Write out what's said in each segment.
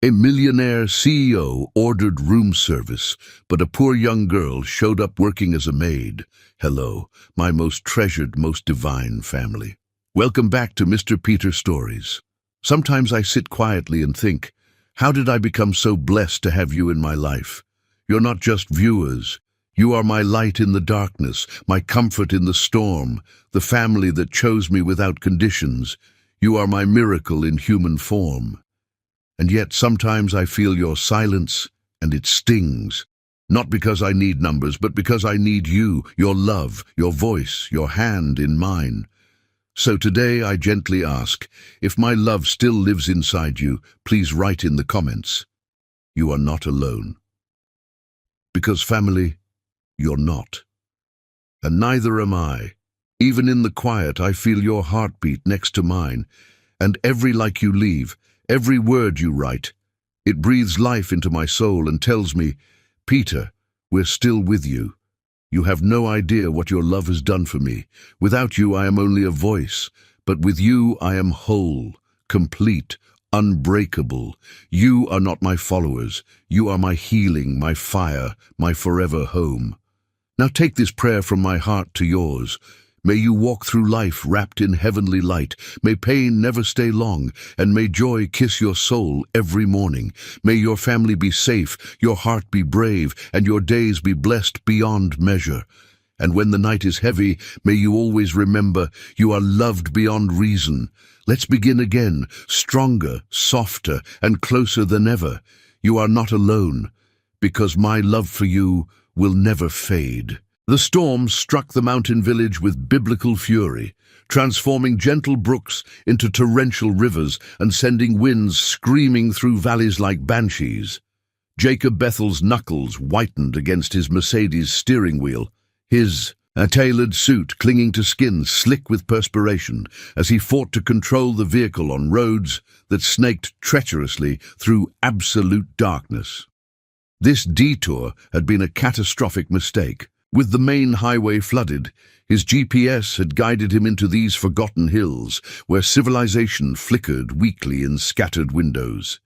A millionaire CEO ordered room service, but a poor young girl showed up working as a maid. Hello, my most treasured, most divine family. Welcome back to Mr. Peter Stories. Sometimes I sit quietly and think, how did I become so blessed to have you in my life? You're not just viewers. You are my light in the darkness, my comfort in the storm, the family that chose me without conditions. You are my miracle in human form. And yet sometimes I feel your silence, and it stings. Not because I need numbers, but because I need you, your love, your voice, your hand in mine. So today I gently ask, if my love still lives inside you, please write in the comments. You are not alone. Because family, you're not. And neither am I. Even in the quiet, I feel your heartbeat next to mine, and every like you leave, every word you write, it breathes life into my soul and tells me, Peter, we're still with you. You have no idea what your love has done for me. Without you, I am only a voice, but with you, I am whole, complete, unbreakable. You are not my followers. You are my healing, my fire, my forever home. Now take this prayer from my heart to yours. May you walk through life wrapped in heavenly light. May pain never stay long, and may joy kiss your soul every morning. May your family be safe, your heart be brave, and your days be blessed beyond measure. And when the night is heavy, may you always remember you are loved beyond reason. Let's begin again, stronger, softer, and closer than ever. You are not alone, because my love for you will never fade. The storm struck the mountain village with biblical fury, transforming gentle brooks into torrential rivers and sending winds screaming through valleys like banshees. Jacob Bethel's knuckles whitened against his Mercedes steering wheel, his tailored suit clinging to skin slick with perspiration as he fought to control the vehicle on roads that snaked treacherously through absolute darkness. This detour had been a catastrophic mistake. With the main highway flooded, his GPS had guided him into these forgotten hills where civilization flickered weakly in scattered windows.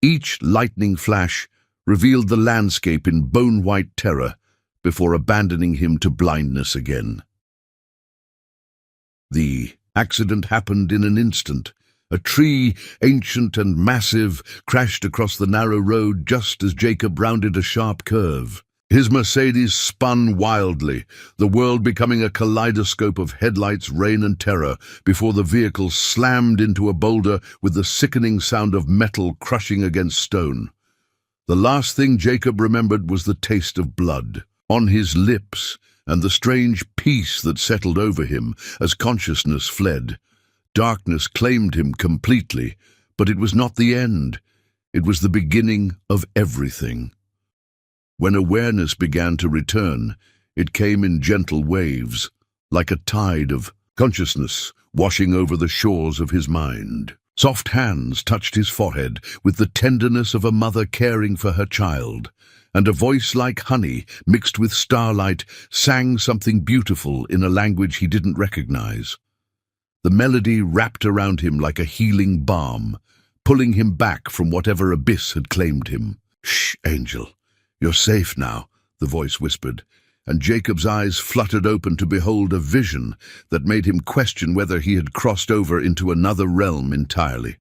Each lightning flash revealed the landscape in bone-white terror before abandoning him to blindness again. The accident happened in an instant. A tree, ancient and massive, crashed across the narrow road just as Jacob rounded a sharp curve. His Mercedes spun wildly, the world becoming a kaleidoscope of headlights, rain and terror, before the vehicle slammed into a boulder with the sickening sound of metal crushing against stone. The last thing Jacob remembered was the taste of blood on his lips and the strange peace that settled over him as consciousness fled. Darkness claimed him completely, but it was not the end. It was the beginning of everything. When awareness began to return, it came in gentle waves, like a tide of consciousness washing over the shores of his mind. Soft hands touched his forehead with the tenderness of a mother caring for her child, and a voice like honey mixed with starlight sang something beautiful in a language he didn't recognize. The melody wrapped around him like a healing balm, pulling him back from whatever abyss had claimed him. "Shh, angel. You're safe now," the voice whispered, and Jacob's eyes fluttered open to behold a vision that made him question whether he had crossed over into another realm entirely.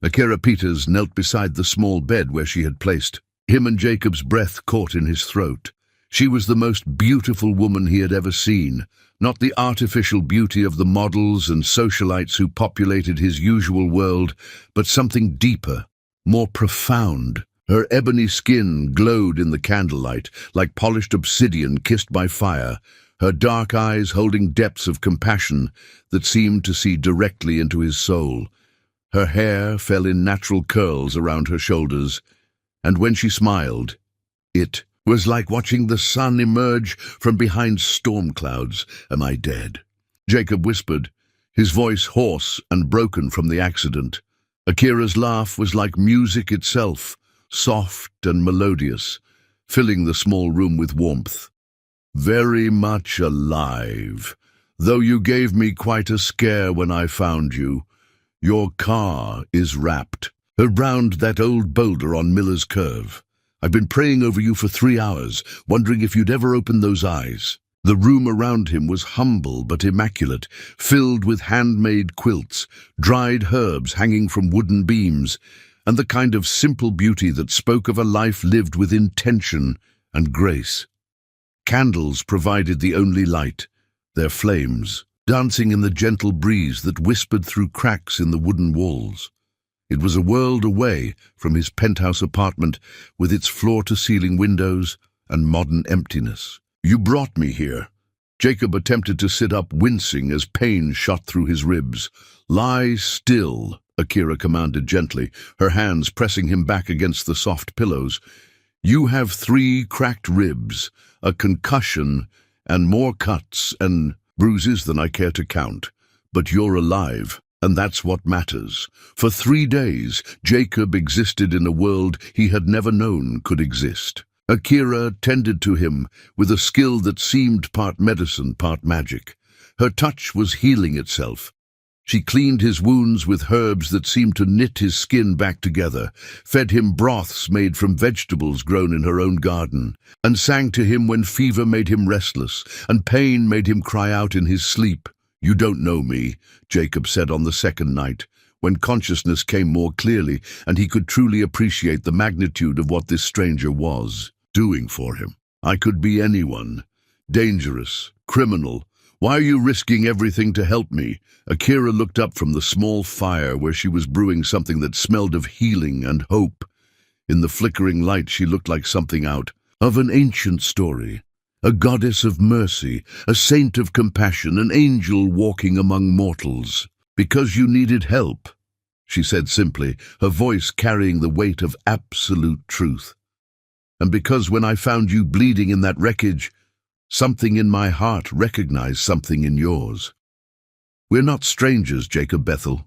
Akira Peters knelt beside the small bed where she had placed him, and Jacob's breath caught in his throat. She was the most beautiful woman he had ever seen, not the artificial beauty of the models and socialites who populated his usual world, but something deeper, more profound. Her ebony skin glowed in the candlelight, like polished obsidian kissed by fire, her dark eyes holding depths of compassion that seemed to see directly into his soul. Her hair fell in natural curls around her shoulders, and when she smiled, it was like watching the sun emerge from behind storm clouds. "Am I dead?" Jacob whispered, his voice hoarse and broken from the accident. Akira's laugh was like music itself, soft and melodious, filling the small room with warmth. "Very much alive, though you gave me quite a scare when I found you. Your car is wrapped." Around that old boulder on Miller's Curve. I've been praying over you for 3 hours, wondering if you'd ever open those eyes. The room around him was humble but immaculate, filled with handmade quilts, dried herbs hanging from wooden beams, and the kind of simple beauty that spoke of a life lived with intention and grace. Candles provided the only light, their flames, dancing in the gentle breeze that whispered through cracks in the wooden walls. It was a world away from his penthouse apartment with its floor-to-ceiling windows and modern emptiness. "You brought me here." Jacob attempted to sit up, wincing as pain shot through his ribs. "Lie still," Akira commanded gently, her hands pressing him back against the soft pillows. "You have 3 cracked ribs, a concussion, and more cuts and bruises than I care to count. But you're alive, and that's what matters." For 3 days, Jacob existed in a world he had never known could exist. Akira tended to him with a skill that seemed part medicine, part magic. Her touch was healing itself. She cleaned his wounds with herbs that seemed to knit his skin back together, fed him broths made from vegetables grown in her own garden, and sang to him when fever made him restless and pain made him cry out in his sleep. "You don't know me," Jacob said on the second night, when consciousness came more clearly and he could truly appreciate the magnitude of what this stranger was doing for him. "I could be anyone. Dangerous, criminal. Why are you risking everything to help me?" Akira looked up from the small fire where she was brewing something that smelled of healing and hope. In the flickering light, she looked like something out of an ancient story. A goddess of mercy, a saint of compassion, an angel walking among mortals. "Because you needed help," she said simply, her voice carrying the weight of absolute truth. "And because when I found you bleeding in that wreckage, something in my heart recognized something in yours. We're not strangers, Jacob Bethel.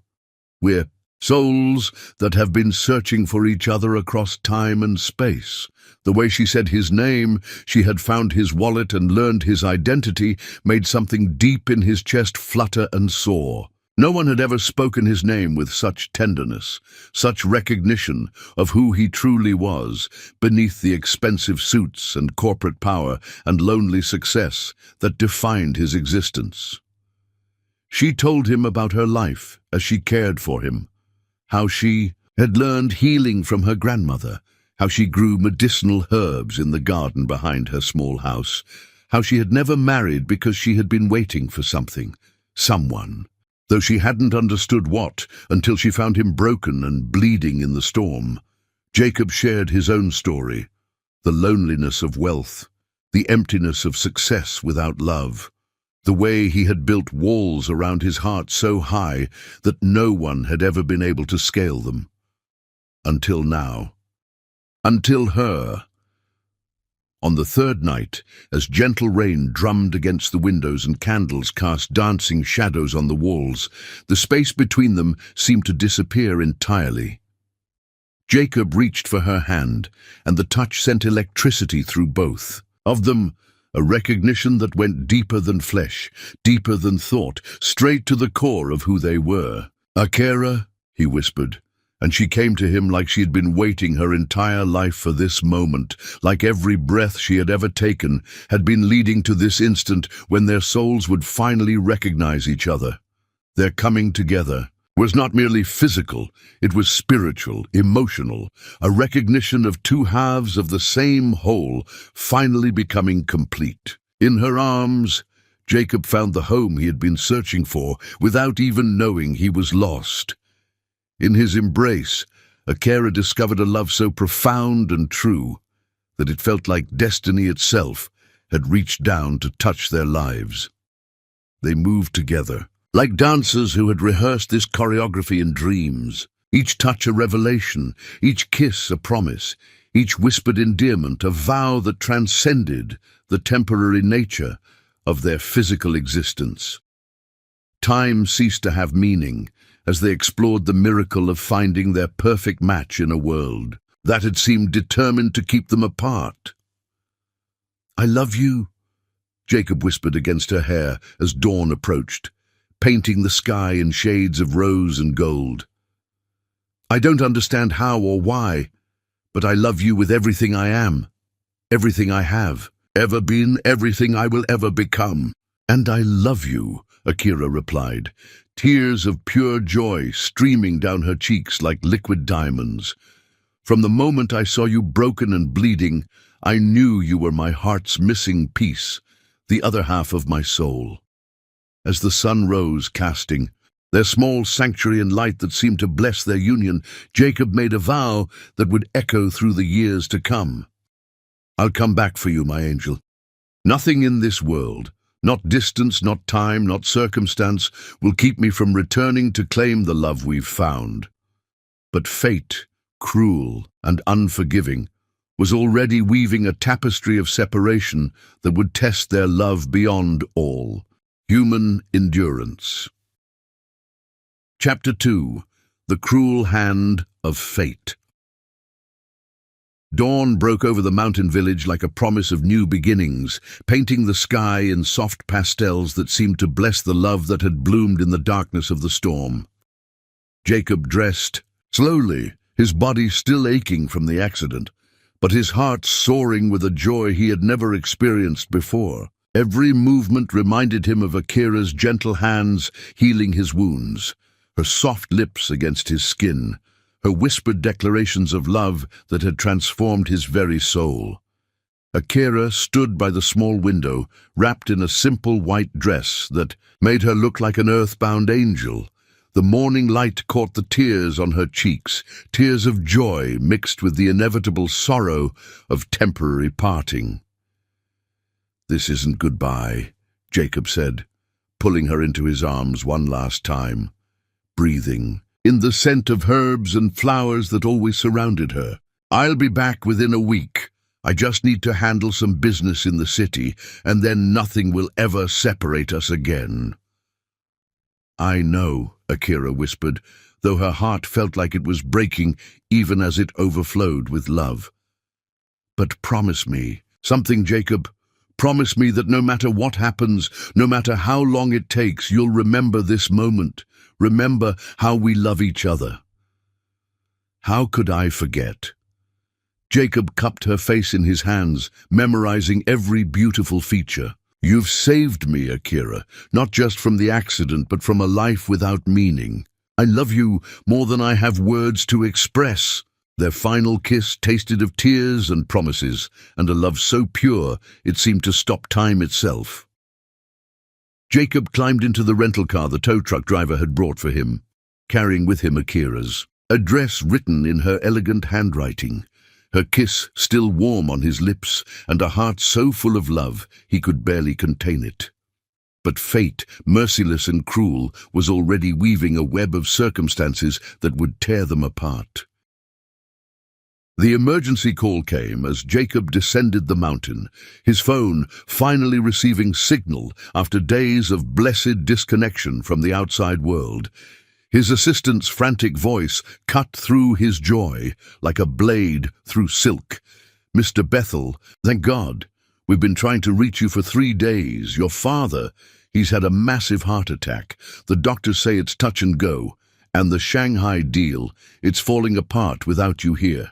We're souls that have been searching for each other across time and space." The way she said his name, she had found his wallet and learned his identity, made something deep in his chest flutter and soar. No one had ever spoken his name with such tenderness, such recognition of who he truly was, beneath the expensive suits and corporate power and lonely success that defined his existence. She told him about her life as she cared for him, how she had learned healing from her grandmother, how she grew medicinal herbs in the garden behind her small house, how she had never married because she had been waiting for something, someone, though she hadn't understood what until she found him broken and bleeding in the storm. Jacob shared his own story, the loneliness of wealth, the emptiness of success without love, the way he had built walls around his heart so high that no one had ever been able to scale them. Until now. Until her. On the third night, as gentle rain drummed against the windows and candles cast dancing shadows on the walls, the space between them seemed to disappear entirely. Jacob reached for her hand, and the touch sent electricity through both of them, a recognition that went deeper than flesh, deeper than thought, straight to the core of who they were. "Akira," he whispered, and she came to him like she had been waiting her entire life for this moment, like every breath she had ever taken had been leading to this instant when their souls would finally recognize each other. Their coming together was not merely physical, it was spiritual, emotional, a recognition of 2 halves of the same whole, finally becoming complete. In her arms, Jacob found the home he had been searching for without even knowing he was lost. In his embrace, Akira discovered a love so profound and true that it felt like destiny itself had reached down to touch their lives. They moved together, like dancers who had rehearsed this choreography in dreams, each touch a revelation, each kiss a promise, each whispered endearment a vow that transcended the temporary nature of their physical existence. Time ceased to have meaning as they explored the miracle of finding their perfect match in a world that had seemed determined to keep them apart. "I love you," Jacob whispered against her hair as dawn approached, painting the sky in shades of rose and gold. I don't understand how or why, but I love you with everything I am, everything I have, ever been, everything I will ever become. And I love you, Akira replied, tears of pure joy streaming down her cheeks like liquid diamonds. From the moment I saw you broken and bleeding, I knew you were my heart's missing piece, the other half of my soul. As the sun rose, casting their small sanctuary in light that seemed to bless their union, Jacob made a vow that would echo through the years to come. I'll come back for you, my angel. Nothing in this world, not distance, not time, not circumstance, will keep me from returning to claim the love we've found. But fate, cruel and unforgiving, was already weaving a tapestry of separation that would test their love beyond all human endurance. Chapter 2. The Cruel Hand of Fate. Dawn broke over the mountain village like a promise of new beginnings, painting the sky in soft pastels that seemed to bless the love that had bloomed in the darkness of the storm. Jacob dressed slowly, his body still aching from the accident, but his heart soaring with a joy he had never experienced before. Every movement reminded him of Akira's gentle hands healing his wounds, her soft lips against his skin, her whispered declarations of love that had transformed his very soul. Akira stood by the small window, wrapped in a simple white dress that made her look like an earthbound angel. The morning light caught the tears on her cheeks, tears of joy mixed with the inevitable sorrow of temporary parting. "This isn't goodbye," Jacob said, pulling her into his arms one last time, breathing in the scent of herbs and flowers that always surrounded her. "I'll be back within a week. I just need to handle some business in the city, and then nothing will ever separate us again." "I know," Akira whispered, though her heart felt like it was breaking even as it overflowed with love. "But promise me something, Jacob. Promise me that no matter what happens, no matter how long it takes, you'll remember this moment. Remember how we love each other." "How could I forget?" Jacob cupped her face in his hands, memorizing every beautiful feature. "You've saved me, Akira, not just from the accident, but from a life without meaning. I love you more than I have words to express." Their final kiss tasted of tears and promises, and a love so pure it seemed to stop time itself. Jacob climbed into the rental car the tow truck driver had brought for him, carrying with him Akira's address written in her elegant handwriting, her kiss still warm on his lips, and a heart so full of love he could barely contain it. But fate, merciless and cruel, was already weaving a web of circumstances that would tear them apart. The emergency call came as Jacob descended the mountain, his phone finally receiving signal after days of blessed disconnection from the outside world. His assistant's frantic voice cut through his joy like a blade through silk. "Mr. Bethel, thank God. We've been trying to reach you for 3 days. Your father, he's had a massive heart attack. The doctors say it's touch and go. And the Shanghai deal, it's falling apart without you here.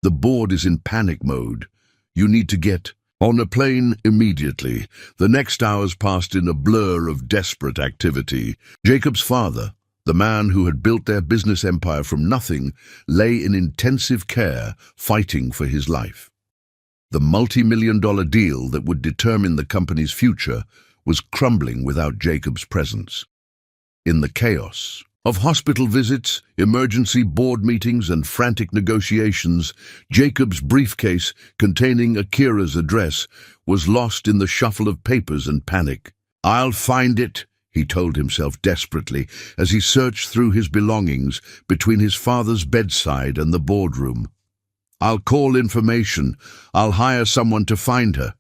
The board is in panic mode. You need to get on a plane immediately." The next hours passed in a blur of desperate activity. Jacob's father, the man who had built their business empire from nothing, lay in intensive care, fighting for his life. The multi-million-dollar deal that would determine the company's future was crumbling without Jacob's presence. In the chaos of hospital visits, emergency board meetings, and frantic negotiations, Jacob's briefcase containing Akira's address was lost in the shuffle of papers and panic. "I'll find it," he told himself desperately as he searched through his belongings between his father's bedside and the boardroom. "I'll call information. I'll hire someone to find her."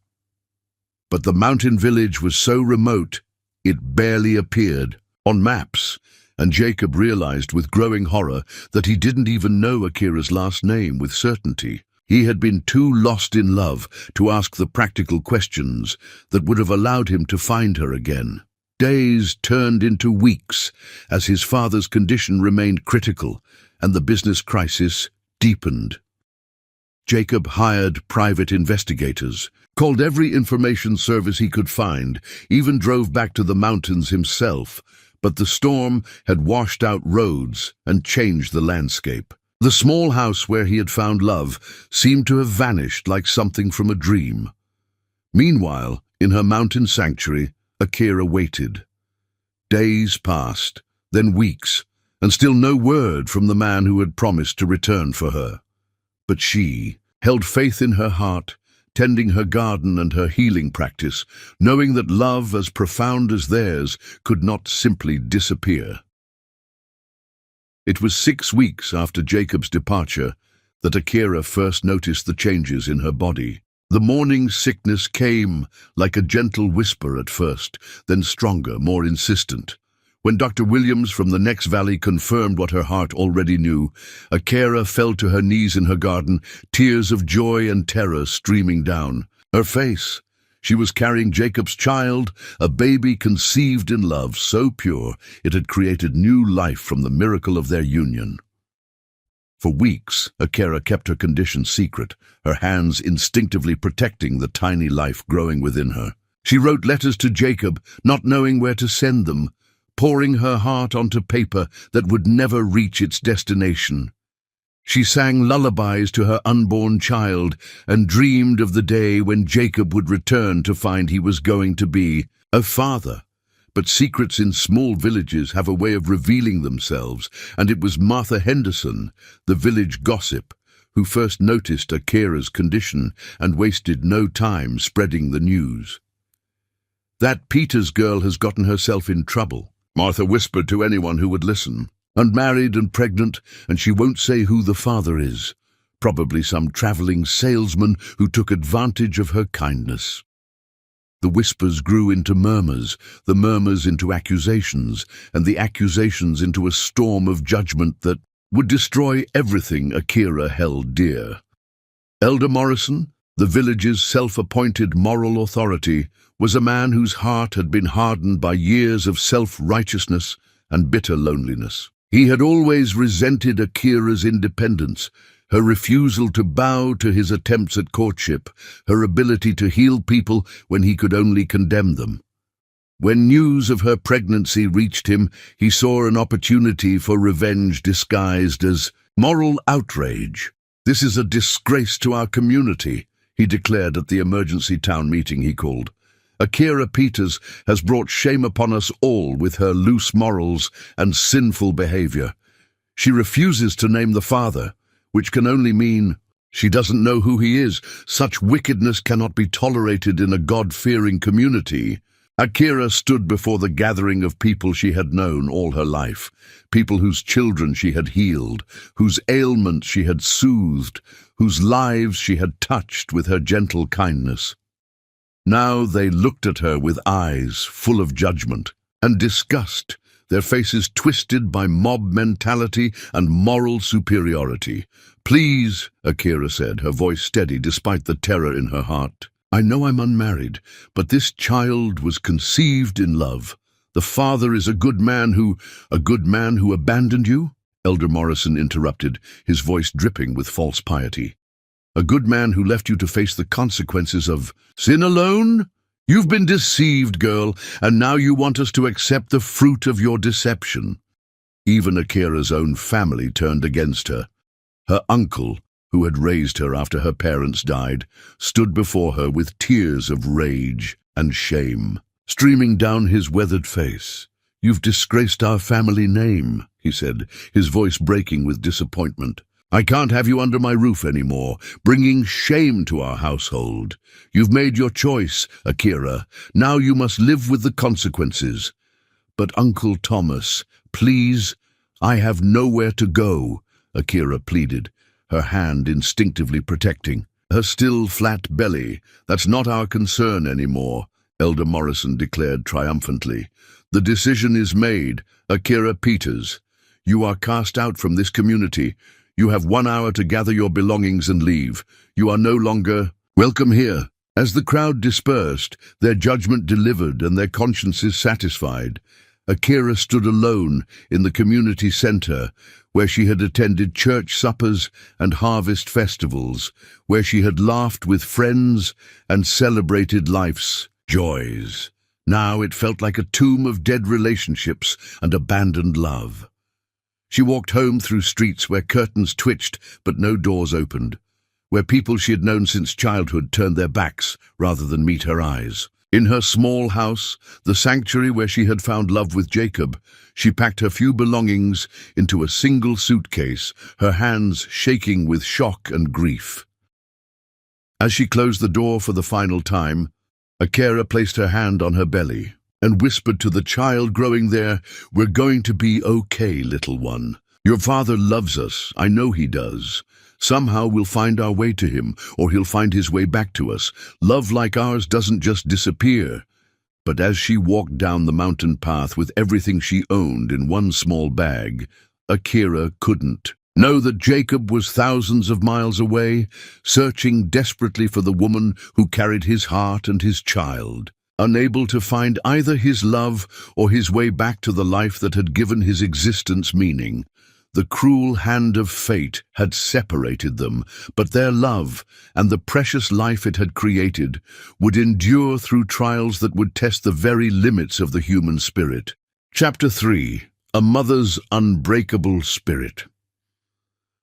But the mountain village was so remote, it barely appeared on maps. And Jacob realized with growing horror that he didn't even know Akira's last name with certainty. He had been too lost in love to ask the practical questions that would have allowed him to find her again. Days turned into weeks as his father's condition remained critical, and the business crisis deepened. Jacob hired private investigators, called every information service he could find, even drove back to the mountains himself, but the storm had washed out roads and changed the landscape. The small house where he had found love seemed to have vanished like something from a dream. Meanwhile, in her mountain sanctuary, Akira waited. Days passed, then weeks, and still no word from the man who had promised to return for her. But she held faith in her heart, tending her garden and her healing practice, knowing that love as profound as theirs could not simply disappear. It was 6 weeks after Jacob's departure that Akira first noticed the changes in her body. The morning sickness came like a gentle whisper at first, then stronger, more insistent. When Dr. Williams from the next valley confirmed what her heart already knew, Akira fell to her knees in her garden, tears of joy and terror streaming down her face. She was carrying Jacob's child, a baby conceived in love so pure it had created new life from the miracle of their union. For weeks, Akira kept her condition secret, her hands instinctively protecting the tiny life growing within her. She wrote letters to Jacob, not knowing where to send them, pouring her heart onto paper that would never reach its destination. She sang lullabies to her unborn child and dreamed of the day when Jacob would return to find he was going to be a father. But secrets in small villages have a way of revealing themselves, and it was Martha Henderson, the village gossip, who first noticed Akira's condition and wasted no time spreading the news. "That Peters girl has gotten herself in trouble," Martha whispered to anyone who would listen. "Unmarried and pregnant, and she won't say who the father is. Probably some traveling salesman who took advantage of her kindness." The whispers grew into murmurs, the murmurs into accusations, and the accusations into a storm of judgment that would destroy everything Akira held dear. Elder Morrison, the village's self-appointed moral authority, was a man whose heart had been hardened by years of self-righteousness and bitter loneliness. He had always resented Akira's independence, her refusal to bow to his attempts at courtship, her ability to heal people when he could only condemn them. When news of her pregnancy reached him, he saw an opportunity for revenge disguised as moral outrage. "This is a disgrace to our community," he declared at the emergency town meeting he called. "Akira Peters has brought shame upon us all with her loose morals and sinful behavior. She refuses to name the father, which can only mean she doesn't know who he is. Such wickedness cannot be tolerated in a God-fearing community." Akira stood before the gathering of people she had known all her life, people whose children she had healed, whose ailments she had soothed, whose lives she had touched with her gentle kindness. Now they looked at her with eyes full of judgment and disgust, their faces twisted by mob mentality and moral superiority. "Please," Akira said, her voice steady despite the terror in her heart. "I know I'm unmarried, but this child was conceived in love. The father is a good man who abandoned you?" Elder Morrison interrupted, his voice dripping with false piety. "A good man who left you to face the consequences of sin alone? You've been deceived, girl, and now you want us to accept the fruit of your deception." Even Akira's own family turned against her. Her uncle, who had raised her after her parents died, stood before her with tears of rage and shame streaming down his weathered face. "You've disgraced our family name," he said, his voice breaking with disappointment. "I can't have you under my roof anymore, bringing shame to our household. You've made your choice, Akira. Now you must live with the consequences." "But Uncle Thomas, please, I have nowhere to go," Akira pleaded, her hand instinctively protecting her still flat belly. "That's not our concern anymore," Elder Morrison declared triumphantly. "The decision is made, Akira Peters. You are cast out from this community. You have 1 hour to gather your belongings and leave. You are no longer welcome here." As the crowd dispersed, their judgment delivered and their consciences satisfied, Akira stood alone in the community center, where she had attended church suppers and harvest festivals, where she had laughed with friends and celebrated life's joys. Now it felt like a tomb of dead relationships and abandoned love. She walked home through streets where curtains twitched but no doors opened, where people she had known since childhood turned their backs rather than meet her eyes. In her small house, the sanctuary where she had found love with Jacob, she packed her few belongings into a single suitcase, her hands shaking with shock and grief. As she closed the door for the final time, a carer placed her hand on her belly and whispered to the child growing there, "We're going to be okay, little one. Your father loves us, I know he does. Somehow we'll find our way to him, or he'll find his way back to us. Love like ours doesn't just disappear." But as she walked down the mountain path with everything she owned in one small bag, Akira couldn't know that Jacob was thousands of miles away, searching desperately for the woman who carried his heart and his child. Unable to find either his love or his way back to the life that had given his existence meaning. The cruel hand of fate had separated them, but their love and the precious life it had created would endure through trials that would test the very limits of the human spirit. Chapter 3. A Mother's Unbreakable Spirit.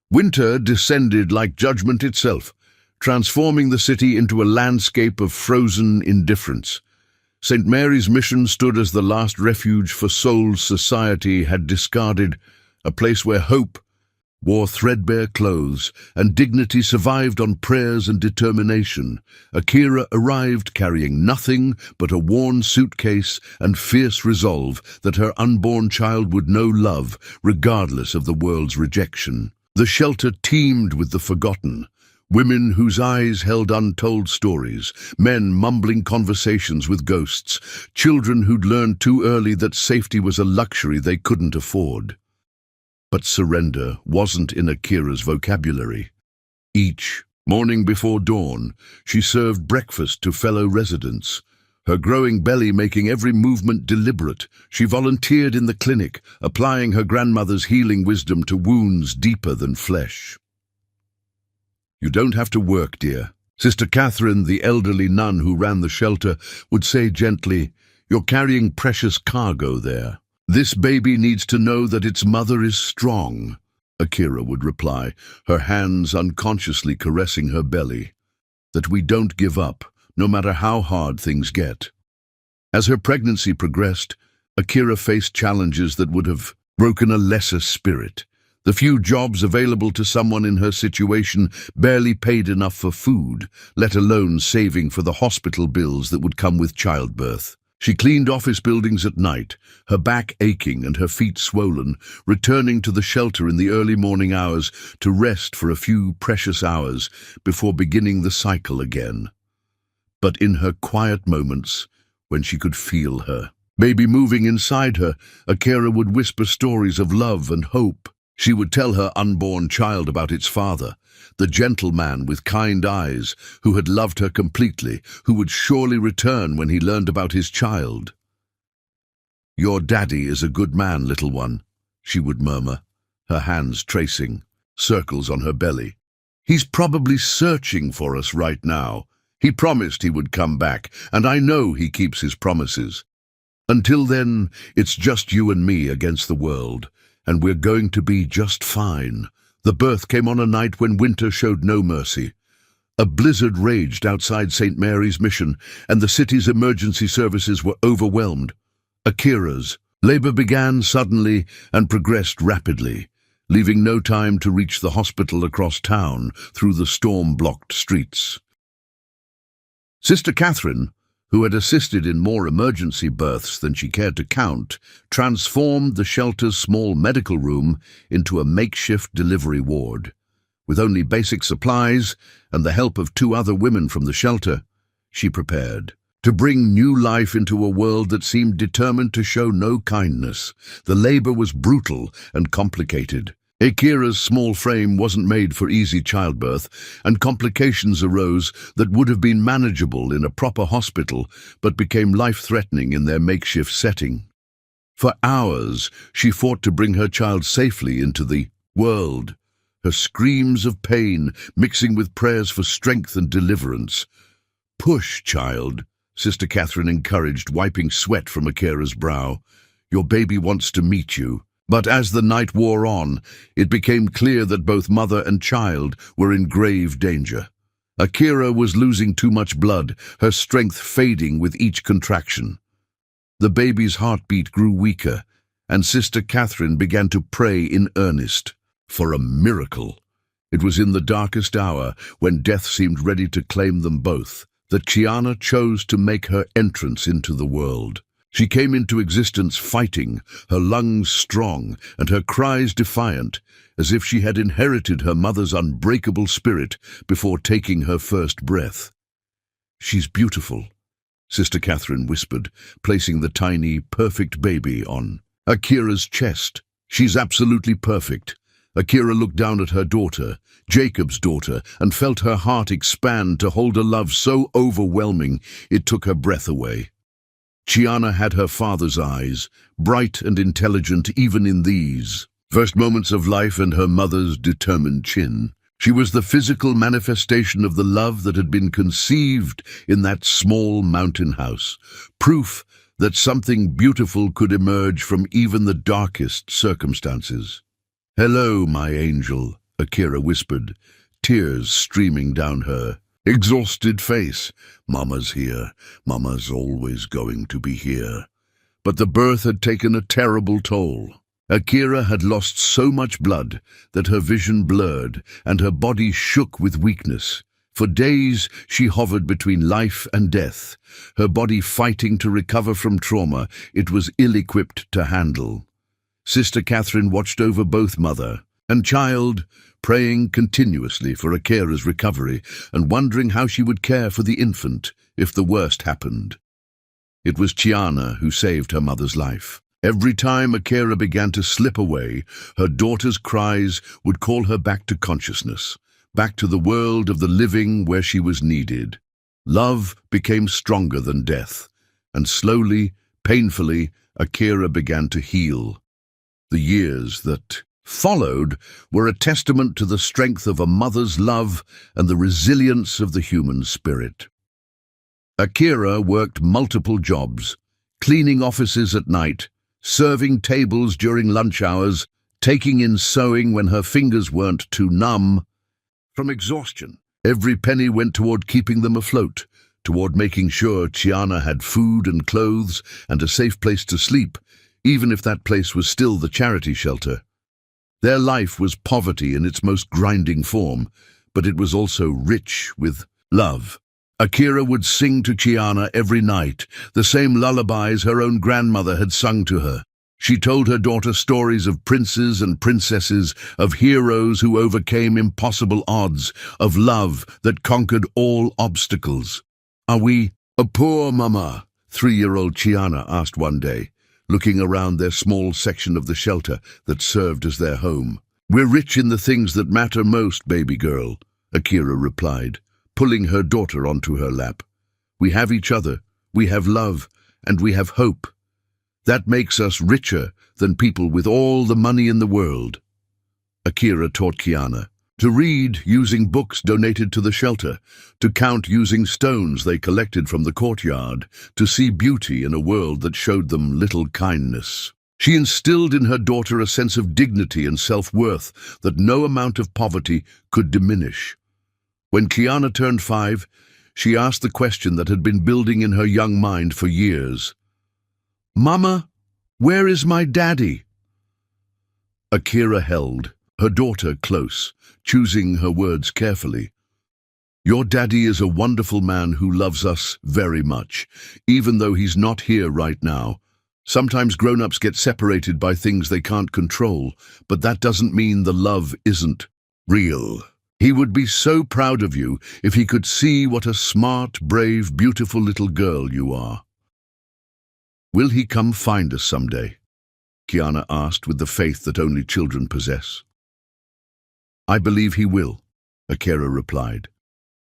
Winter descended like judgment itself, transforming the city into a landscape of frozen indifference. St. Mary's Mission stood as the last refuge for souls society had discarded, a place where hope wore threadbare clothes and dignity survived on prayers and determination. Akira arrived carrying nothing but a worn suitcase and fierce resolve that her unborn child would know love, regardless of the world's rejection. The shelter teemed with the forgotten, women whose eyes held untold stories, men mumbling conversations with ghosts, children who'd learned too early that safety was a luxury they couldn't afford. But surrender wasn't in Akira's vocabulary. Each morning before dawn, she served breakfast to fellow residents. Her growing belly making every movement deliberate, she volunteered in the clinic, applying her grandmother's healing wisdom to wounds deeper than flesh. "You don't have to work, dear." Sister Catherine, the elderly nun who ran the shelter, would say gently, "You're carrying precious cargo there. This baby needs to know that its mother is strong," Akira would reply, her hands unconsciously caressing her belly. "That we don't give up, no matter how hard things get." As her pregnancy progressed, Akira faced challenges that would have broken a lesser spirit. The few jobs available to someone in her situation barely paid enough for food, let alone saving for the hospital bills that would come with childbirth. She cleaned office buildings at night, her back aching and her feet swollen, returning to the shelter in the early morning hours to rest for a few precious hours before beginning the cycle again. But in her quiet moments, when she could feel her baby moving inside her, Akira would whisper stories of love and hope. She would tell her unborn child about its father, the gentle man with kind eyes who had loved her completely, who would surely return when he learned about his child. "Your daddy is a good man, little one," she would murmur, her hands tracing circles on her belly. "He's probably searching for us right now. He promised he would come back, and I know he keeps his promises. Until then, it's just you and me against the world, and we're going to be just fine." The birth came on a night when winter showed no mercy. A blizzard raged outside St. Mary's Mission, and the city's emergency services were overwhelmed. Akira's labor began suddenly and progressed rapidly, leaving no time to reach the hospital across town through the storm-blocked streets. Sister Catherine, who had assisted in more emergency births than she cared to count, transformed the shelter's small medical room into a makeshift delivery ward. With only basic supplies and the help of 2 other women from the shelter, she prepared to bring new life into a world that seemed determined to show no kindness. The labor was brutal and complicated. Akira's small frame wasn't made for easy childbirth, and complications arose that would have been manageable in a proper hospital, but became life-threatening in their makeshift setting. For hours, she fought to bring her child safely into the world, her screams of pain mixing with prayers for strength and deliverance. "Push, child," Sister Catherine encouraged, wiping sweat from Akira's brow. "Your baby wants to meet you." But as the night wore on, it became clear that both mother and child were in grave danger. Akira was losing too much blood, her strength fading with each contraction. The baby's heartbeat grew weaker, and Sister Catherine began to pray in earnest for a miracle. It was in the darkest hour, when death seemed ready to claim them both, that Chiana chose to make her entrance into the world. She came into existence fighting, her lungs strong and her cries defiant, as if she had inherited her mother's unbreakable spirit before taking her first breath. "She's beautiful," Sister Catherine whispered, placing the tiny, perfect baby on Akira's chest. "She's absolutely perfect." Akira looked down at her daughter, Jacob's daughter, and felt her heart expand to hold a love so overwhelming it took her breath away. Chiana had her father's eyes, bright and intelligent even in these first moments of life, and her mother's determined chin. She was the physical manifestation of the love that had been conceived in that small mountain house, proof that something beautiful could emerge from even the darkest circumstances. "Hello, my angel," Akira whispered, tears streaming down her exhausted face. "Mama's here. Mama's always going to be here." But the birth had taken a terrible toll. Akira had lost so much blood that her vision blurred and her body shook with weakness. For days she hovered between life and death, her body fighting to recover from trauma it was ill-equipped to handle. Sister Catherine watched over both mother and child, praying continuously for Akira's recovery and wondering how she would care for the infant if the worst happened. It was Chiana who saved her mother's life. Every time Akira began to slip away, her daughter's cries would call her back to consciousness, back to the world of the living where she was needed. Love became stronger than death, and slowly, painfully, Akira began to heal. The years that followed were a testament to the strength of a mother's love and the resilience of the human spirit. Akira worked multiple jobs, cleaning offices at night, serving tables during lunch hours, taking in sewing when her fingers weren't too numb. From exhaustion, every penny went toward keeping them afloat, toward making sure Chiana had food and clothes and a safe place to sleep, even if that place was still the charity shelter. Their life was poverty in its most grinding form, but it was also rich with love. Akira would sing to Chiana every night, the same lullabies her own grandmother had sung to her. She told her daughter stories of princes and princesses, of heroes who overcame impossible odds, of love that conquered all obstacles. "Are we a poor mama?" 3-year-old Chiana asked one day, looking around their small section of the shelter that served as their home. "We're rich in the things that matter most, baby girl," Akira replied, pulling her daughter onto her lap. "We have each other, we have love, and we have hope. That makes us richer than people with all the money in the world." Akira taught Chiana to read using books donated to the shelter, to count using stones they collected from the courtyard, to see beauty in a world that showed them little kindness. She instilled in her daughter a sense of dignity and self-worth that no amount of poverty could diminish. When Chiana turned 5, she asked the question that had been building in her young mind for years. "Mama, where is my daddy?" Akira held her daughter close, choosing her words carefully. "Your daddy is a wonderful man who loves us very much, even though he's not here right now. Sometimes grown-ups get separated by things they can't control, but that doesn't mean the love isn't real. He would be so proud of you if he could see what a smart, brave, beautiful little girl you are." "Will he come find us someday?" Chiana asked with the faith that only children possess. "I believe he will," Akira replied.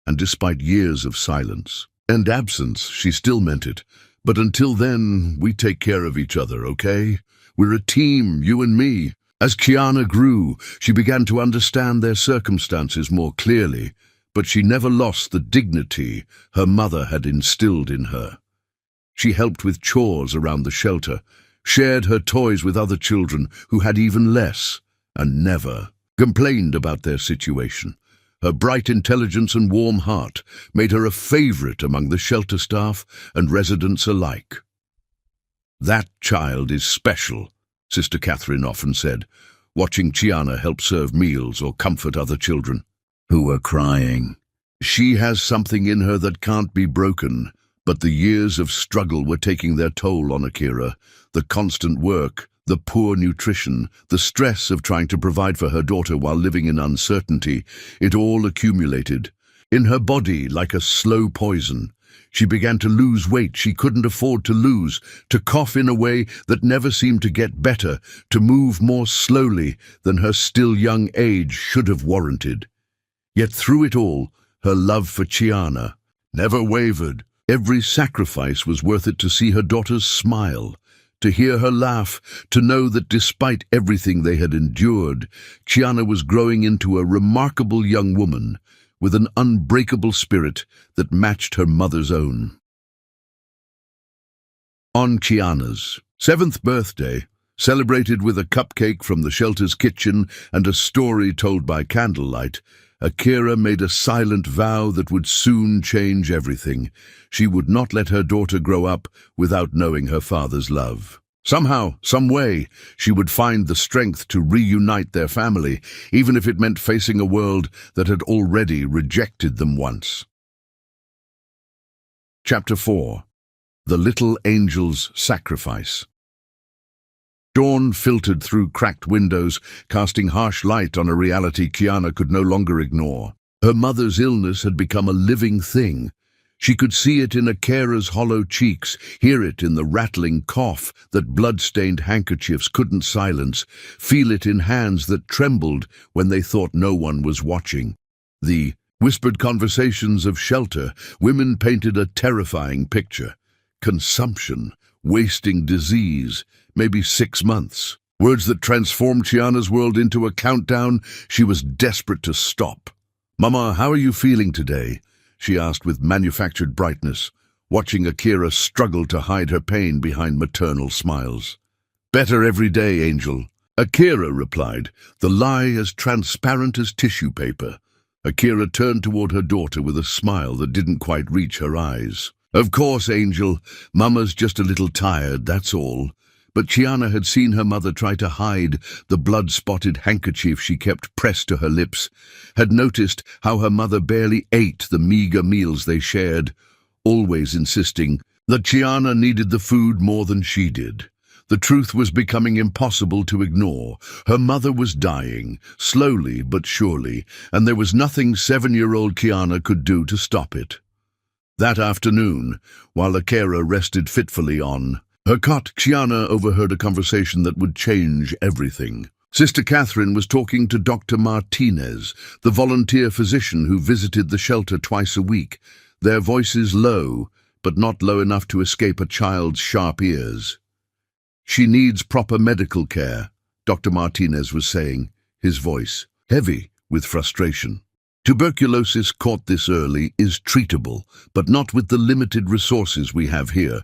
And despite years of silence and absence, she still meant it. "But until then, we take care of each other, okay? We're a team, you and me. As Kiana grew, she began to understand their circumstances more clearly, but she never lost the dignity her mother had instilled in her. She helped with chores around the shelter, shared her toys with other children who had even less, and never complained about their situation. Her bright intelligence and warm heart made her a favorite among the shelter staff and residents alike. "That child is special," Sister Catherine often said, watching Chiana help serve meals or comfort other children who were crying. "She has something in her that can't be broken," but the years of struggle were taking their toll on Akira. The constant work, the poor nutrition, the stress of trying to provide for her daughter while living in uncertainty, it all accumulated. In her body, like a slow poison, she began to lose weight she couldn't afford to lose, to cough in a way that never seemed to get better, to move more slowly than her still young age should have warranted. Yet through it all, her love for Chiana never wavered. Every sacrifice was worth it to see her daughters smile, to hear her laugh, to know that despite everything they had endured, Chiana was growing into a remarkable young woman with an unbreakable spirit that matched her mother's own. On Chiana's 7th birthday, celebrated with a cupcake from the shelter's kitchen and a story told by candlelight, Akira made a silent vow that would soon change everything. She would not let her daughter grow up without knowing her father's love. Somehow, some way, she would find the strength to reunite their family, even if it meant facing a world that had already rejected them once. Chapter 4. The Little Angel's Sacrifice. Dawn filtered through cracked windows, casting harsh light on a reality Chiana could no longer ignore. Her mother's illness had become a living thing. She could see it in Akira's hollow cheeks, hear it in the rattling cough that blood-stained handkerchiefs couldn't silence, feel it in hands that trembled when they thought no one was watching. The whispered conversations of shelter, women painted a terrifying picture. Consumption, wasting disease, maybe 6 months. Words that transformed Chiana's world into a countdown she was desperate to stop. "Mama, how are you feeling today?" she asked with manufactured brightness, watching Akira struggle to hide her pain behind maternal smiles. "Better every day, Angel," Akira replied, the lie as transparent as tissue paper. Akira turned toward her daughter with a smile that didn't quite reach her eyes. "Of course, Angel. Mama's just a little tired, that's all." But Chiana had seen her mother try to hide the blood-spotted handkerchief she kept pressed to her lips, had noticed how her mother barely ate the meager meals they shared, always insisting that Chiana needed the food more than she did. The truth was becoming impossible to ignore. Her mother was dying, slowly but surely, and there was nothing 7-year-old Chiana could do to stop it. That afternoon, while Akira rested fitfully on her cot, Chiana overheard a conversation that would change everything. Sister Catherine was talking to Dr. Martinez, the volunteer physician who visited the shelter twice a week, their voices low, but not low enough to escape a child's sharp ears. "She needs proper medical care," Dr. Martinez was saying, his voice heavy with frustration. "Tuberculosis caught this early is treatable, but not with the limited resources we have here.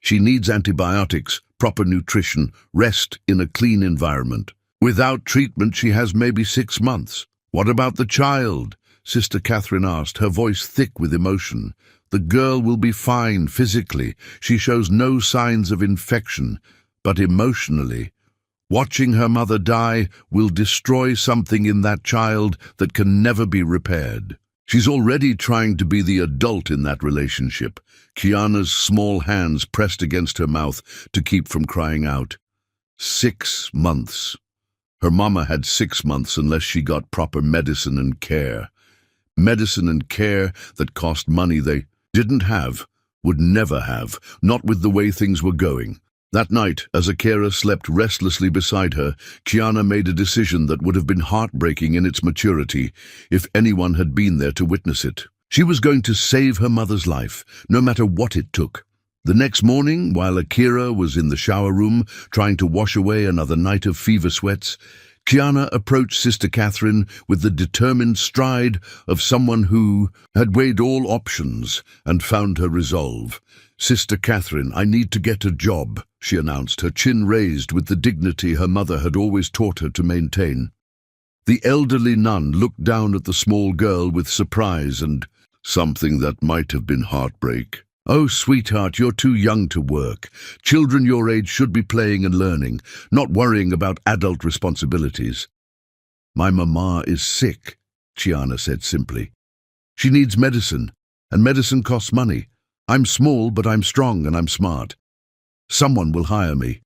She needs antibiotics, proper nutrition, rest in a clean environment. Without treatment, she has maybe 6 months. What about the child?" Sister Catherine asked, her voice thick with emotion. "The girl will be fine physically. She shows no signs of infection, but emotionally, watching her mother die will destroy something in that child that can never be repaired. She's already trying to be the adult in that relationship." Chiana's small hands pressed against her mouth to keep from crying out. 6 months. Her mama had 6 months unless she got proper medicine and care. Medicine and care that cost money they didn't have, would never have, not with the way things were going. That night, as Akira slept restlessly beside her, Chiana made a decision that would have been heartbreaking in its maturity if anyone had been there to witness it. She was going to save her mother's life, no matter what it took. The next morning, while Akira was in the shower room trying to wash away another night of fever sweats, Kiana approached Sister Catherine with the determined stride of someone who had weighed all options and found her resolve. "Sister Catherine, I need to get a job," she announced, her chin raised with the dignity her mother had always taught her to maintain. The elderly nun looked down at the small girl with surprise and something that might have been heartbreak. "Oh, sweetheart, you're too young to work. Children your age should be playing and learning, not worrying about adult responsibilities." "My mama is sick," Chiana said simply. "She needs medicine, and medicine costs money. I'm small, but I'm strong and I'm smart. Someone will hire me."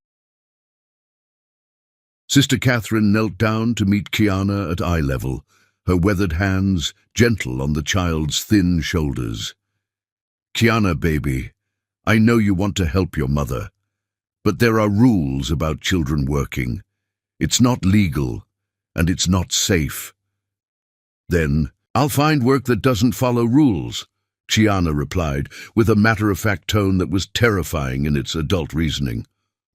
Sister Catherine knelt down to meet Kiana at eye level, her weathered hands gentle on the child's thin shoulders. "Kiana, baby, I know you want to help your mother, but there are rules about children working. It's not legal, and it's not safe." "Then, I'll find work that doesn't follow rules," Chiana replied, with a matter-of-fact tone that was terrifying in its adult reasoning.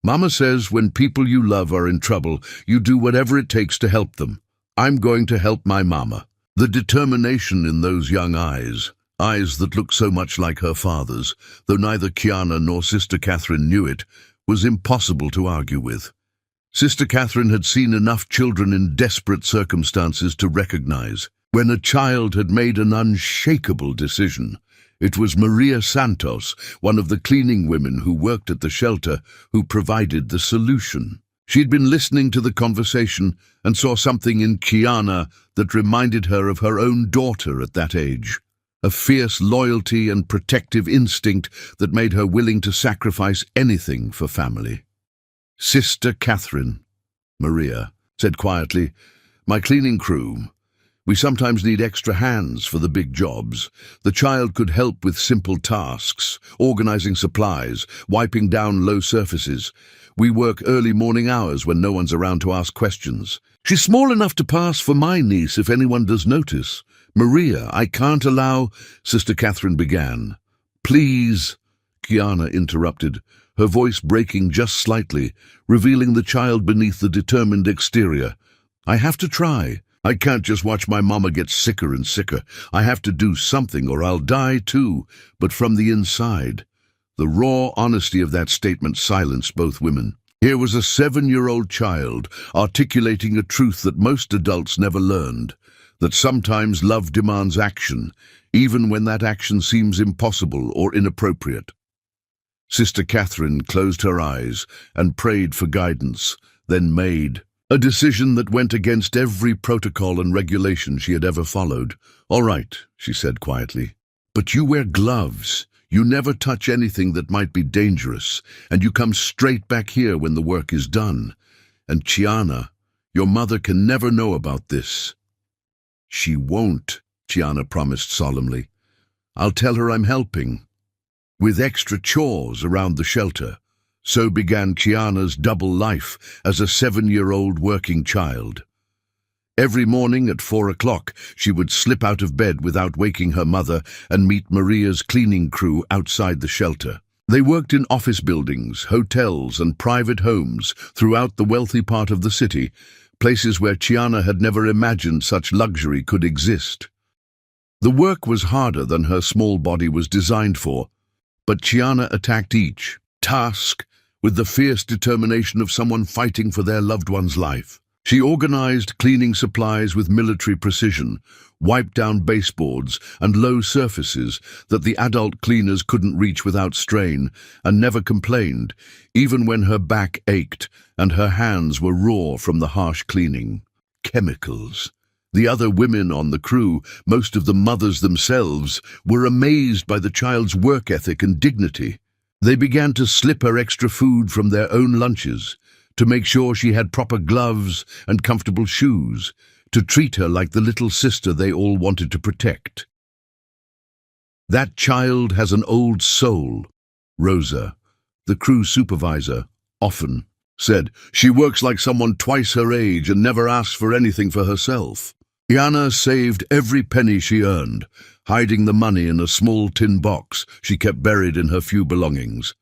"Mama says when people you love are in trouble, you do whatever it takes to help them. I'm going to help my mama." The determination in those young eyes that looked so much like her father's, though neither Kiana nor Sister Catherine knew it, was impossible to argue with. Sister Catherine had seen enough children in desperate circumstances to recognize when a child had made an unshakable decision. It was Maria Santos, one of the cleaning women who worked at the shelter, who provided the solution. She'd been listening to the conversation and saw something in Kiana that reminded her of her own daughter at that age. A fierce loyalty and protective instinct that made her willing to sacrifice anything for family. "Sister Catherine," Maria said quietly, "my cleaning crew. We sometimes need extra hands for the big jobs. The child could help with simple tasks, organizing supplies, wiping down low surfaces. We work early morning hours when no one's around to ask questions. She's small enough to pass for my niece if anyone does notice." "Maria, I can't allow—" Sister Catherine began. "Please," Kiana interrupted, her voice breaking just slightly, revealing the child beneath the determined exterior. "I have to try. I can't just watch my mama get sicker and sicker. I have to do something or I'll die too." But from the inside, the raw honesty of that statement silenced both women. Here was a 7-year-old child articulating a truth that most adults never learned, that sometimes love demands action, even when that action seems impossible or inappropriate. Sister Catherine closed her eyes and prayed for guidance, then made a decision that went against every protocol and regulation she had ever followed. "All right," she said quietly, "but you wear gloves. You never touch anything that might be dangerous, and you come straight back here when the work is done. And Chiana, your mother can never know about this." "She won't," Chiana promised solemnly. "I'll tell her I'm helping, with extra chores around the shelter." So began Chiana's double life as a 7-year-old working child. Every morning at 4 o'clock, she would slip out of bed without waking her mother and meet Maria's cleaning crew outside the shelter. They worked in office buildings, hotels, and private homes throughout the wealthy part of the city, places where Chiana had never imagined such luxury could exist. The work was harder than her small body was designed for, but Chiana attacked each task with the fierce determination of someone fighting for their loved one's life. She organized cleaning supplies with military precision, wiped down baseboards and low surfaces that the adult cleaners couldn't reach without strain, and never complained, even when her back ached and her hands were raw from the harsh cleaning. Chemicals. The other women on the crew, most of the mothers themselves, were amazed by the child's work ethic and dignity. They began to slip her extra food from their own lunches, to make sure she had proper gloves and comfortable shoes, to treat her like the little sister they all wanted to protect. "That child has an old soul," Rosa, the crew supervisor, often said. "She works like someone twice her age and never asks for anything for herself." Iana saved every penny she earned, hiding the money in a small tin box she kept buried in her few belongings.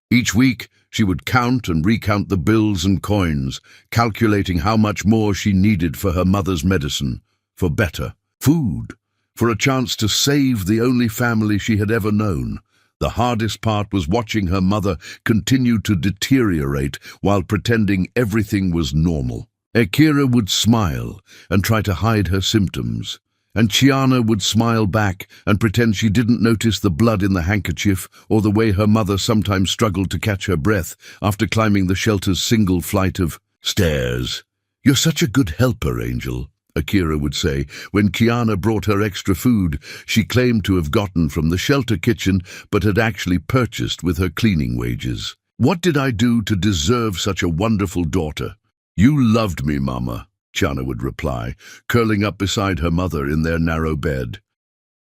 Each week, she would count and recount the bills and coins, calculating how much more she needed for her mother's medicine, for better food, for a chance to save the only family she had ever known. The hardest part was watching her mother continue to deteriorate while pretending everything was normal. Akira would smile and try to hide her symptoms, and Chiana would smile back and pretend she didn't notice the blood in the handkerchief or the way her mother sometimes struggled to catch her breath after climbing the shelter's single flight of stairs. "You're such a good helper, Angel," Akira would say when Chiana brought her extra food she claimed to have gotten from the shelter kitchen but had actually purchased with her cleaning wages. "What did I do to deserve such a wonderful daughter?" "You loved me, Mama," Chiana would reply, curling up beside her mother in their narrow bed.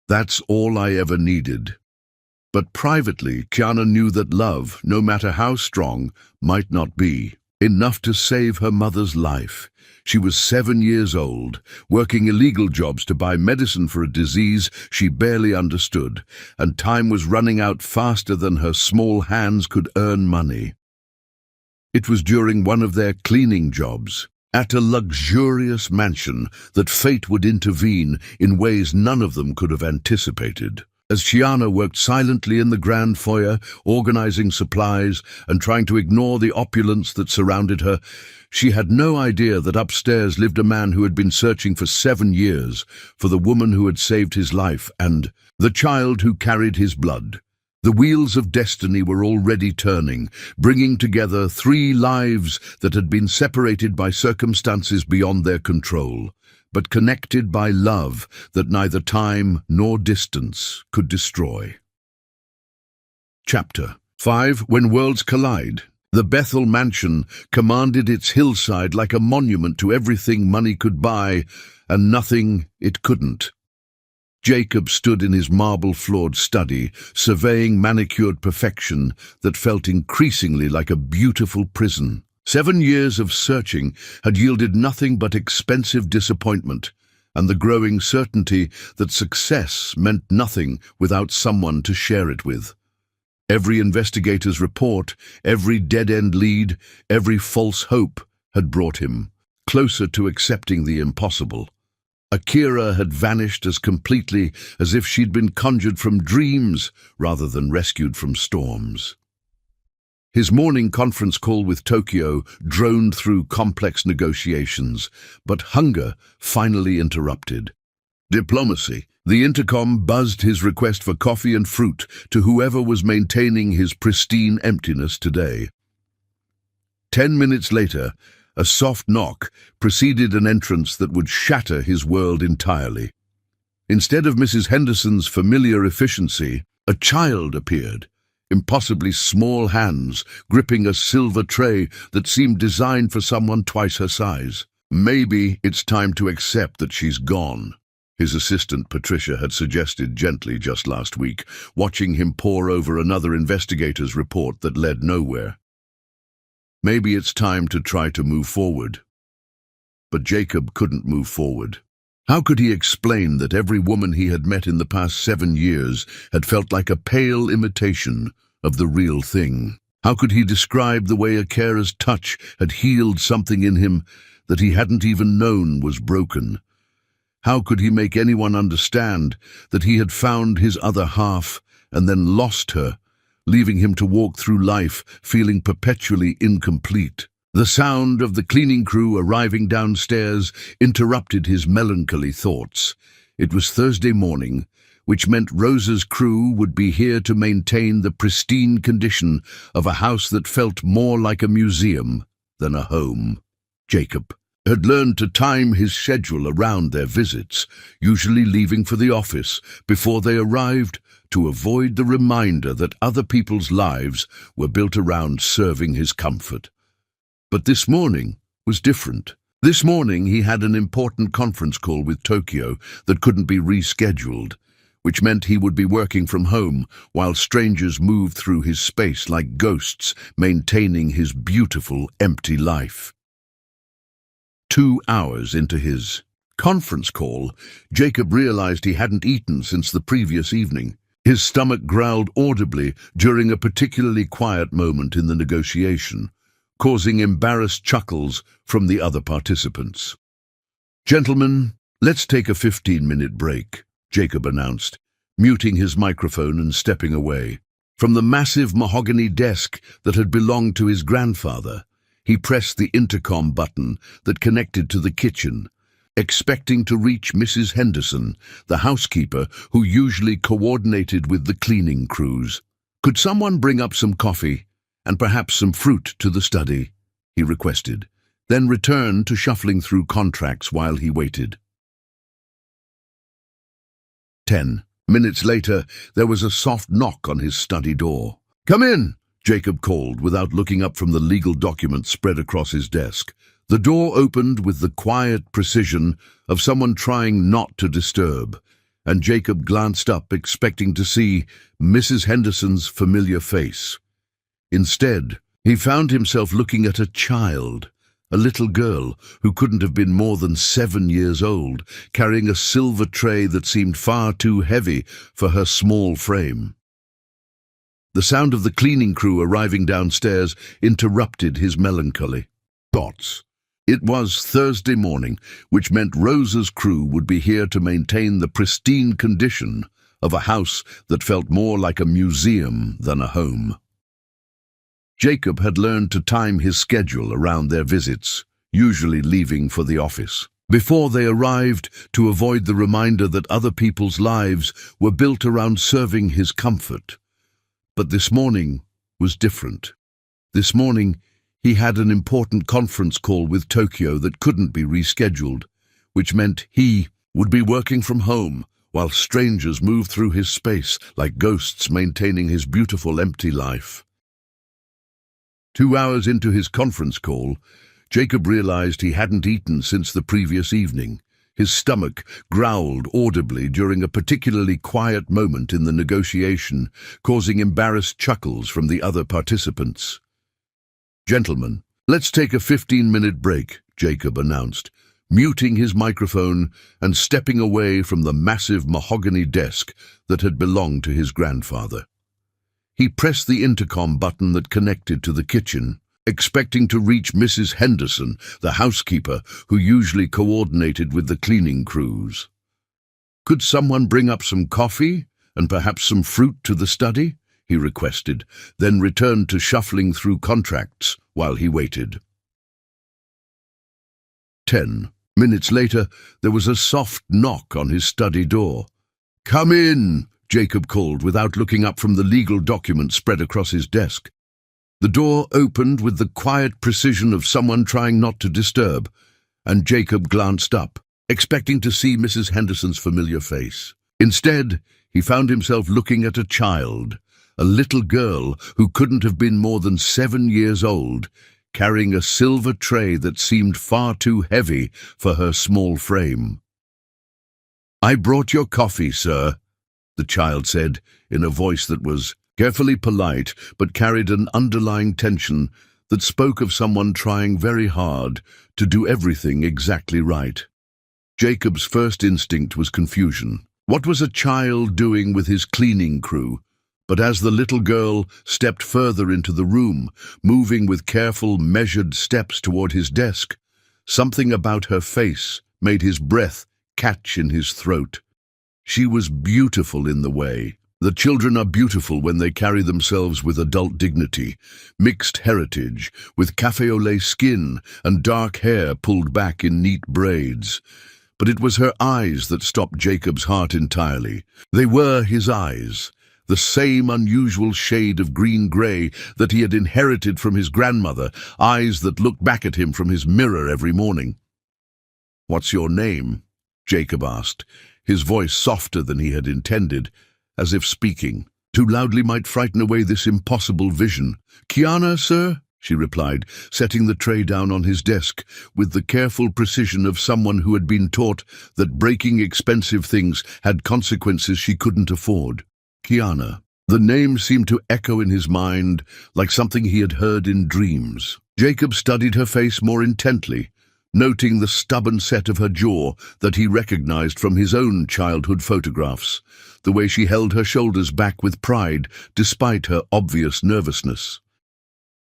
"That's all I ever needed." But privately, Chiana knew that love, no matter how strong, might not be enough to save her mother's life. She was 7 years old, working illegal jobs to buy medicine for a disease she barely understood, and time was running out faster than her small hands could earn money. It was during one of their cleaning jobs, at a luxurious mansion, that fate would intervene in ways none of them could have anticipated. As Chiana worked silently in the grand foyer, organizing supplies and trying to ignore the opulence that surrounded her, she had no idea that upstairs lived a man who had been searching for 7 years for the woman who had saved his life and the child who carried his blood. The wheels of destiny were already turning, bringing together 3 lives that had been separated by circumstances beyond their control, but connected by love that neither time nor distance could destroy. Chapter 5. When Worlds Collide. The Bethel mansion commanded its hillside like a monument to everything money could buy and nothing it couldn't. Jacob stood in his marble-floored study, surveying manicured perfection that felt increasingly like a beautiful prison. 7 years of searching had yielded nothing but expensive disappointment, and the growing certainty that success meant nothing without someone to share it with. Every investigator's report, every dead-end lead, every false hope had brought him closer to accepting the impossible. Akira had vanished as completely as if she'd been conjured from dreams rather than rescued from storms. His morning conference call with Tokyo droned through complex negotiations, but hunger finally interrupted. Diplomacy. The intercom buzzed his request for coffee and fruit to whoever was maintaining his pristine emptiness today. 10 minutes later, a soft knock preceded an entrance that would shatter his world entirely. Instead of Mrs. Henderson's familiar efficiency, a child appeared, impossibly small hands gripping a silver tray that seemed designed for someone twice her size. "Maybe it's time to accept that she's gone," his assistant Patricia had suggested gently just last week, watching him pore over another investigator's report that led nowhere. Maybe it's time to try to move forward. But Jacob couldn't move forward. How could he explain that every woman he had met in the past 7 years had felt like a pale imitation of the real thing? How could he describe the way Akira's touch had healed something in him that he hadn't even known was broken? How could he make anyone understand that he had found his other half and then lost her, leaving him to walk through life feeling perpetually incomplete? The sound of the cleaning crew arriving downstairs interrupted his melancholy thoughts. It was Thursday morning, which meant Rosa's crew would be here to maintain the pristine condition of a house that felt more like a museum than a home. Jacob had learned to time his schedule around their visits, usually leaving for the office before they arrived to avoid the reminder that other people's lives were built around serving his comfort. But this morning was different. This morning he had an important conference call with Tokyo that couldn't be rescheduled, which meant he would be working from home while strangers moved through his space like ghosts, maintaining his beautiful, empty life. 2 hours into his conference call, Jacob realized he hadn't eaten since the previous evening. His stomach growled audibly during a particularly quiet moment in the negotiation, causing embarrassed chuckles from the other participants. "Gentlemen, let's take a 15-minute break," Jacob announced, muting his microphone and stepping away. From the massive mahogany desk that had belonged to his grandfather, he pressed the intercom button that connected to the kitchen, expecting to reach Mrs. Henderson, the housekeeper who usually coordinated with the cleaning crews. "Could someone bring up some coffee and perhaps some fruit to the study?" he requested, then returned to shuffling through contracts while he waited. 10 minutes later, there was a soft knock on his study door. "Come in," Jacob called without looking up from the legal documents spread across his desk. The door opened with the quiet precision of someone trying not to disturb, and Jacob glanced up expecting to see Mrs. Henderson's familiar face. Instead, he found himself looking at a child, a little girl who couldn't have been more than 7 years old, carrying a silver tray that seemed far too heavy for her small frame. The sound of the cleaning crew arriving downstairs interrupted his melancholy thoughts. It was Thursday morning, which meant Rosa's crew would be here to maintain the pristine condition of a house that felt more like a museum than a home. Jacob had learned to time his schedule around their visits, usually leaving for the office before they arrived, to avoid the reminder that other people's lives were built around serving his comfort. But this morning was different. This morning, he had an important conference call with Tokyo that couldn't be rescheduled, which meant he would be working from home while strangers moved through his space like ghosts maintaining his beautiful empty life. 2 hours into his conference call, Jacob realized he hadn't eaten since the previous evening. His stomach growled audibly during a particularly quiet moment in the negotiation, causing embarrassed chuckles from the other participants. "Gentlemen, let's take a 15-minute break," Jacob announced, muting his microphone and stepping away from the massive mahogany desk that had belonged to his grandfather. He pressed the intercom button that connected to the kitchen, expecting to reach Mrs. Henderson, the housekeeper who usually coordinated with the cleaning crews. "Could someone bring up some coffee and perhaps some fruit to the study?" he requested, then returned to shuffling through contracts while he waited. 10 minutes later, there was a soft knock on his study door. "Come in," Jacob called without looking up from the legal documents spread across his desk. The door opened with the quiet precision of someone trying not to disturb, and Jacob glanced up, expecting to see Mrs. Henderson's familiar face. Instead, he found himself looking at a child, a little girl who couldn't have been more than 7 years old, carrying a silver tray that seemed far too heavy for her small frame. "I brought your coffee, sir," the child said in a voice that was carefully polite but carried an underlying tension that spoke of someone trying very hard to do everything exactly right. Jacob's first instinct was confusion. What was a child doing with his cleaning crew? But as the little girl stepped further into the room, moving with careful, measured steps toward his desk, something about her face made his breath catch in his throat. She was beautiful in the way. The children are beautiful when they carry themselves with adult dignity, mixed heritage, with cafe au lait skin and dark hair pulled back in neat braids. But it was her eyes that stopped Jacob's heart entirely. They were his eyes, the same unusual shade of green-gray that he had inherited from his grandmother, eyes that looked back at him from his mirror every morning. "What's your name?" Jacob asked, his voice softer than he had intended, as if speaking too loudly might frighten away this impossible vision. "Kiana, sir," she replied, setting the tray down on his desk with the careful precision of someone who had been taught that breaking expensive things had consequences she couldn't afford. Kiana. The name seemed to echo in his mind like something he had heard in dreams. Jacob studied her face more intently, noting the stubborn set of her jaw that he recognized from his own childhood photographs, the way she held her shoulders back with pride despite her obvious nervousness.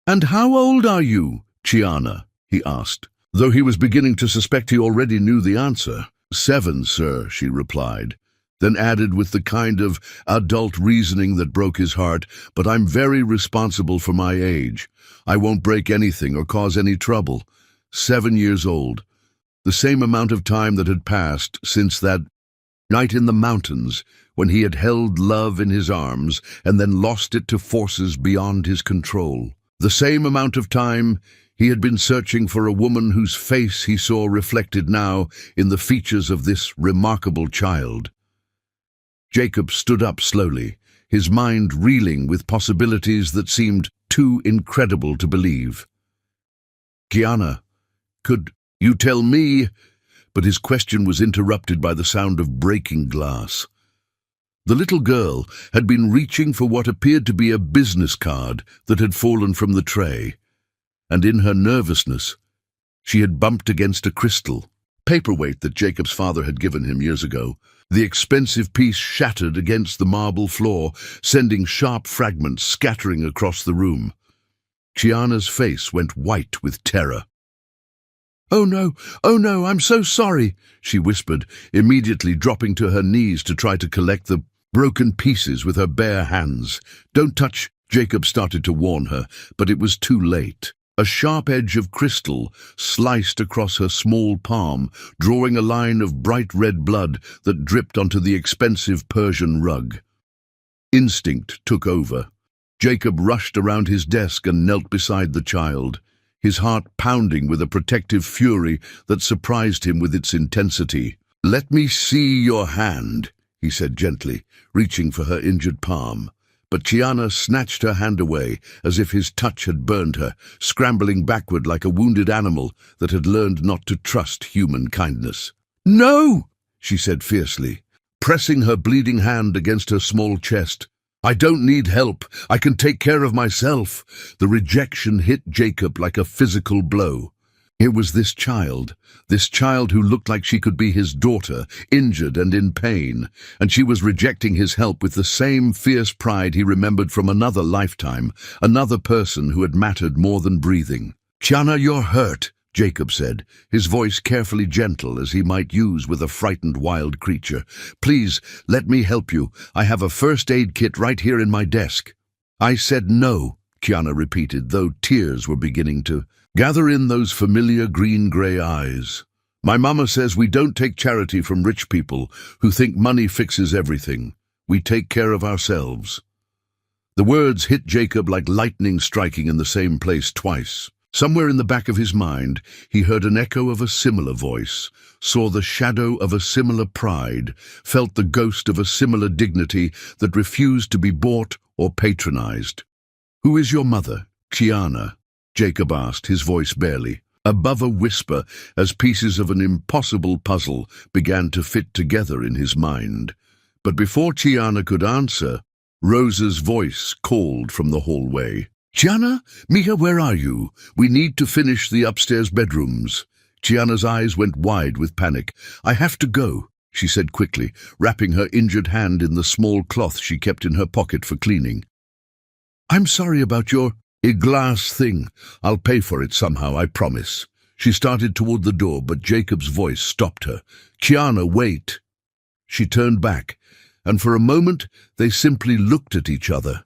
"And how old are you, Chiana?" he asked, though he was beginning to suspect he already knew the answer. "7, sir," she replied, then added with the kind of adult reasoning that broke his heart, "But I'm very responsible for my age. I won't break anything or cause any trouble. 7 years old. The same amount of time that had passed since that night in the mountains when he had held love in his arms and then lost it to forces beyond his control. The same amount of time he had been searching for a woman whose face he saw reflected now in the features of this remarkable child." Jacob stood up slowly, his mind reeling with possibilities that seemed too incredible to believe. "Chiana, could you tell me?" But his question was interrupted by the sound of breaking glass. The little girl had been reaching for what appeared to be a business card that had fallen from the tray, and in her nervousness, she had bumped against a crystal paperweight that Jacob's father had given him years ago. The expensive piece shattered against the marble floor, sending sharp fragments scattering across the room. Chiana's face went white with terror. Oh no, I'm so sorry," she whispered, immediately dropping to her knees to try to collect the broken pieces with her bare hands. "Don't touch," Jacob started to warn her, but it was too late. A sharp edge of crystal sliced across her small palm, drawing a line of bright red blood that dripped onto the expensive Persian rug. Instinct took over. Jacob rushed around his desk and knelt beside the child, his heart pounding with a protective fury that surprised him with its intensity. "Let me see your hand," he said gently, reaching for her injured palm. But Chiana snatched her hand away, as if his touch had burned her, scrambling backward like a wounded animal that had learned not to trust human kindness. "No!" she said fiercely, pressing her bleeding hand against her small chest. "I don't need help. I can take care of myself." The rejection hit Jacob like a physical blow. It was this child who looked like she could be his daughter, injured and in pain, and she was rejecting his help with the same fierce pride he remembered from another lifetime, another person who had mattered more than breathing. "Chiana, you're hurt," Jacob said, his voice carefully gentle as he might use with a frightened wild creature. "Please, let me help you. I have a first aid kit right here in my desk." "I said no," Chiana repeated, though tears were beginning to gather in those familiar green-grey eyes. "My mama says we don't take charity from rich people who think money fixes everything. We take care of ourselves." The words hit Jacob like lightning striking in the same place twice. Somewhere in the back of his mind, he heard an echo of a similar voice, saw the shadow of a similar pride, felt the ghost of a similar dignity that refused to be bought or patronized. "Who is your mother, Chiana?" Jacob asked, his voice barely above a whisper, as pieces of an impossible puzzle began to fit together in his mind. But before Chiana could answer, Rosa's voice called from the hallway. "Chiana? Mia, where are you? We need to finish the upstairs bedrooms." Chiana's eyes went wide with panic. "I have to go," she said quickly, wrapping her injured hand in the small cloth she kept in her pocket for cleaning. "I'm sorry about your glass thing. I'll pay for it somehow, I promise." She started toward the door, but Jacob's voice stopped her. "Chiana, wait." She turned back, and for a moment they simply looked at each other.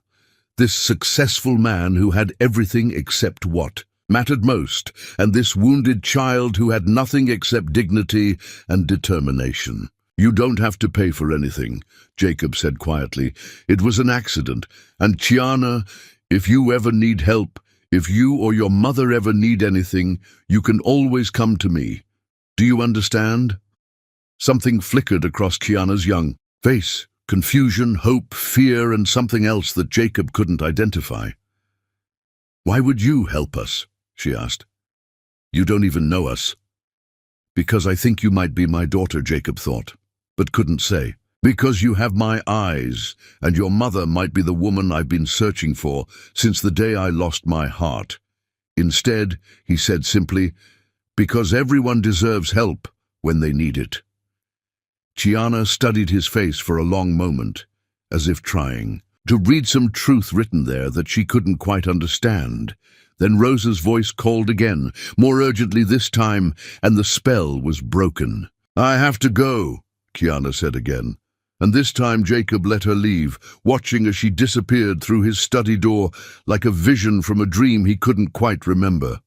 This successful man who had everything except what mattered most, and this wounded child who had nothing except dignity and determination. "You don't have to pay for anything," Jacob said quietly. "It was an accident, and Chiana, if you ever need help, if you or your mother ever need anything, you can always come to me. Do you understand?" Something flickered across Chiana's young face. Confusion, hope, fear, and something else that Jacob couldn't identify. "Why would you help us?" she asked. "You don't even know us." "Because I think you might be my daughter," Jacob thought, but couldn't say. "Because you have my eyes, and your mother might be the woman I've been searching for since the day I lost my heart." Instead, he said simply, Because everyone deserves help when they need it. Chiana studied his face for a long moment, as if trying to read some truth written there that she couldn't quite understand. Then Rosa's voice called again, more urgently this time, and the spell was broken. "I have to go," Chiana said again. And this time Jacob let her leave, watching as she disappeared through his study door like a vision from a dream he couldn't quite remember.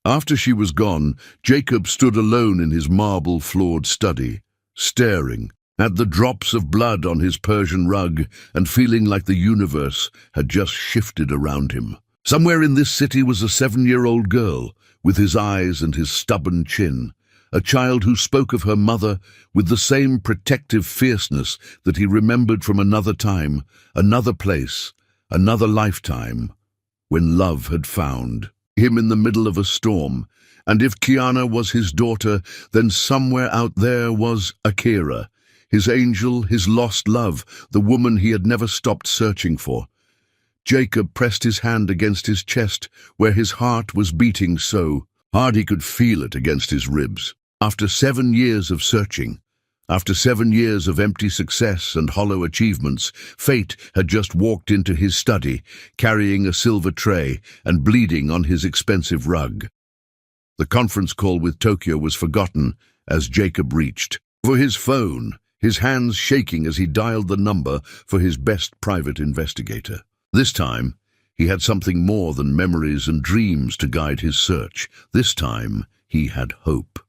After she was gone, Jacob stood alone in his marble-floored study, staring at the drops of blood on his Persian rug and feeling like the universe had just shifted around him. Somewhere in this city was a 7-year-old girl, with his eyes and his stubborn chin, a child who spoke of her mother with the same protective fierceness that he remembered from another time, another place, another lifetime, when love had found him in the middle of a storm. And if Chiana was his daughter, then somewhere out there was Akira, his angel, his lost love, the woman he had never stopped searching for. Jacob pressed his hand against his chest, where his heart was beating so hard he could feel it against his ribs. After 7 years of searching, after 7 years of empty success and hollow achievements, fate had just walked into his study, carrying a silver tray and bleeding on his expensive rug. The conference call with Tokyo was forgotten as Jacob reached for his phone, his hands shaking as he dialed the number for his best private investigator. This time, he had something more than memories and dreams to guide his search. This time, he had hope.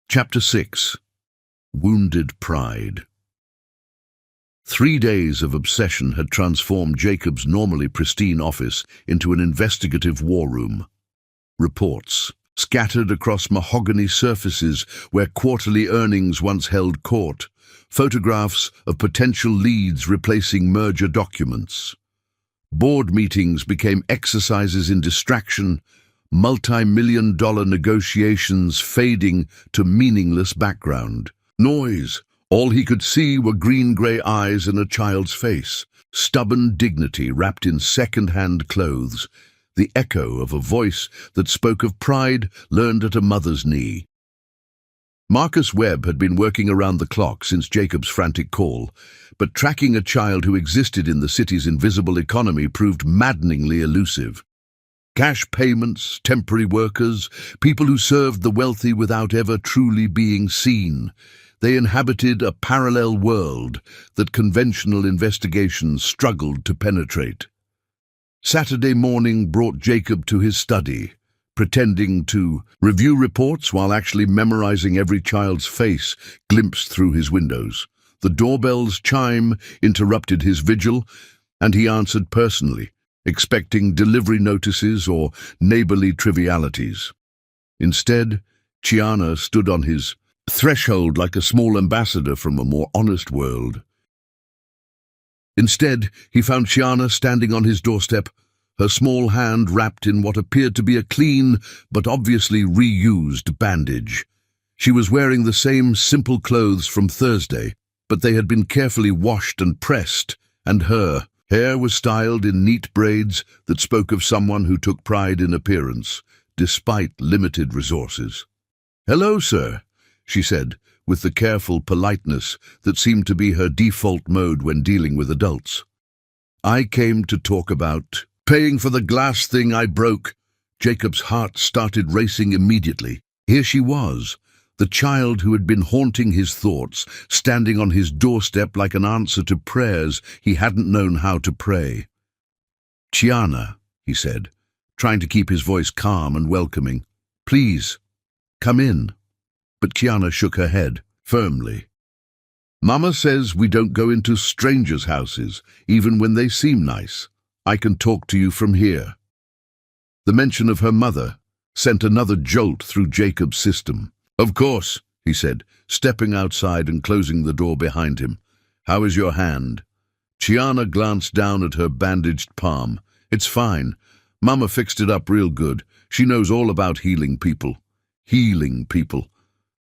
Chapter 6. Wounded Pride. 3 days of obsession had transformed Jacob's normally pristine office into an investigative war room. Reports scattered across mahogany surfaces where quarterly earnings once held court, photographs of potential leads replacing merger documents. Board meetings became exercises in distraction, multi-million-dollar negotiations fading to meaningless background. Noise. All he could see were green-grey eyes and a child's face, stubborn dignity wrapped in second-hand clothes, the echo of a voice that spoke of pride learned at a mother's knee. Marcus Webb had been working around the clock since Jacob's frantic call, but tracking a child who existed in the city's invisible economy proved maddeningly elusive. Cash payments, temporary workers, people who served the wealthy without ever truly being seen. They inhabited a parallel world that conventional investigations struggled to penetrate. Saturday morning brought Jacob to his study, pretending to review reports while actually memorizing every child's face glimpsed through his windows. The doorbell's chime interrupted his vigil, and he answered personally, expecting delivery notices or neighborly trivialities. Instead, Chiana stood on his threshold like a small ambassador from a more honest world. Instead, he found Chiana standing on his doorstep, her small hand wrapped in what appeared to be a clean but obviously reused bandage. She was wearing the same simple clothes from Thursday, but they had been carefully washed and pressed, and her hair was styled in neat braids that spoke of someone who took pride in appearance, despite limited resources. "Hello, sir," she said, with the careful politeness that seemed to be her default mode when dealing with adults. "I came to talk about paying for the glass thing I broke." Jacob's heart started racing immediately. Here she was, the child who had been haunting his thoughts, standing on his doorstep like an answer to prayers he hadn't known how to pray. "Chiana," he said, trying to keep his voice calm and welcoming. "Please, come in." But Chiana shook her head, firmly. "Mama says we don't go into strangers' houses, even when they seem nice. I can talk to you from here." The mention of her mother sent another jolt through Jacob's system. "Of course," he said, stepping outside and closing the door behind him. "How is your hand?" Chiana glanced down at her bandaged palm. "It's fine. Mama fixed it up real good. She knows all about healing people." Healing people.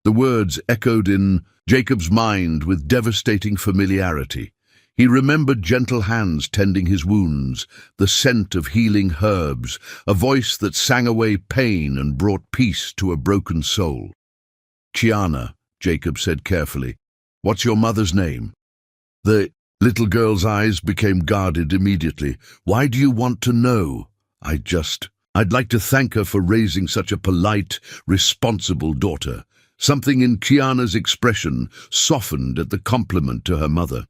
The words echoed in Jacob's mind with devastating familiarity. He remembered gentle hands tending his wounds, the scent of healing herbs, a voice that sang away pain and brought peace to a broken soul. "Kiana," Jacob said carefully, "what's your mother's name?" The little girl's eyes became guarded immediately. "Why do you want to know?" I'd like to thank her for raising such a polite, responsible daughter." Something in Kiana's expression softened at the compliment to her mother.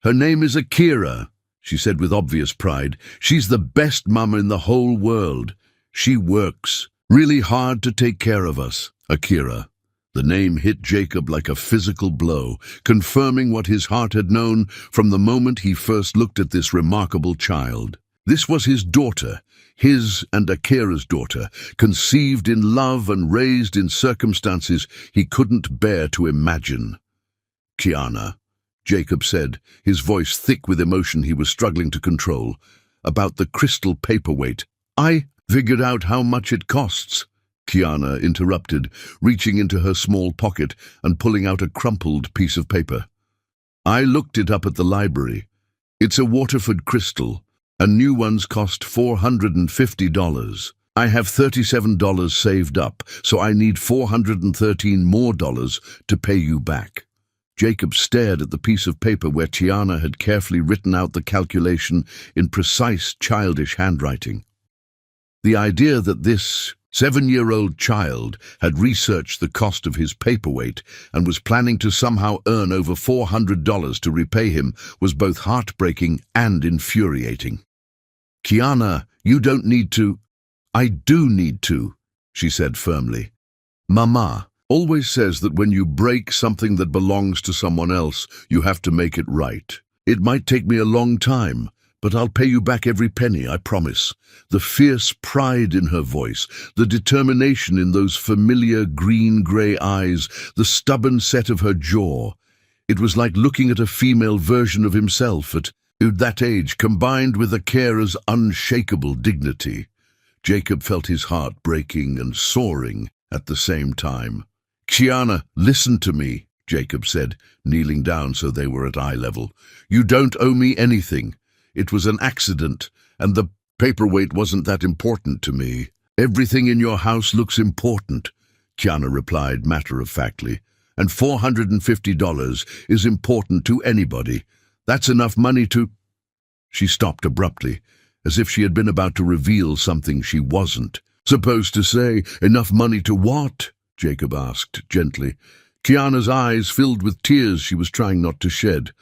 "Her name is Akira," she said with obvious pride. "She's the best mum in the whole world. She works really hard to take care of us." Akira. The name hit Jacob like a physical blow, confirming what his heart had known from the moment he first looked at this remarkable child. This was his daughter, his and Akira's daughter, conceived in love and raised in circumstances he couldn't bear to imagine. "Kiana," Jacob said, his voice thick with emotion he was struggling to control, "about the crystal paperweight. I figured out how much it costs." Kiana interrupted, reaching into her small pocket and pulling out a crumpled piece of paper. "I looked it up at the library. It's a Waterford crystal, and new ones cost $450. I have $37 saved up, so I need $413 more to pay you back." Jacob stared at the piece of paper where Kiana had carefully written out the calculation in precise, childish handwriting. The idea that this 7-year-old child had researched the cost of his paperweight and was planning to somehow earn over $400 to repay him was both heartbreaking and infuriating. "Kiana, you don't need to." "I do need to," she said firmly. "Mama always says that when you break something that belongs to someone else, you have to make it right. It might take me a long time, but I'll pay you back every penny, I promise." The fierce pride in her voice, the determination in those familiar green-grey eyes, the stubborn set of her jaw. It was like looking at a female version of himself at that age, combined with Akira's unshakable dignity. Jacob felt his heart breaking and soaring at the same time. "Kiana, listen to me," Jacob said, kneeling down so they were at eye level. "You don't owe me anything. It was an accident, and the paperweight wasn't that important to me." "Everything in your house looks important," Kiana replied matter-of-factly, "and $450 is important to anybody. That's enough money to—" She stopped abruptly, as if she had been about to reveal something she wasn't supposed to say. "Enough money to what?" Jacob asked gently. Kiana's eyes filled with tears she was trying not to shed.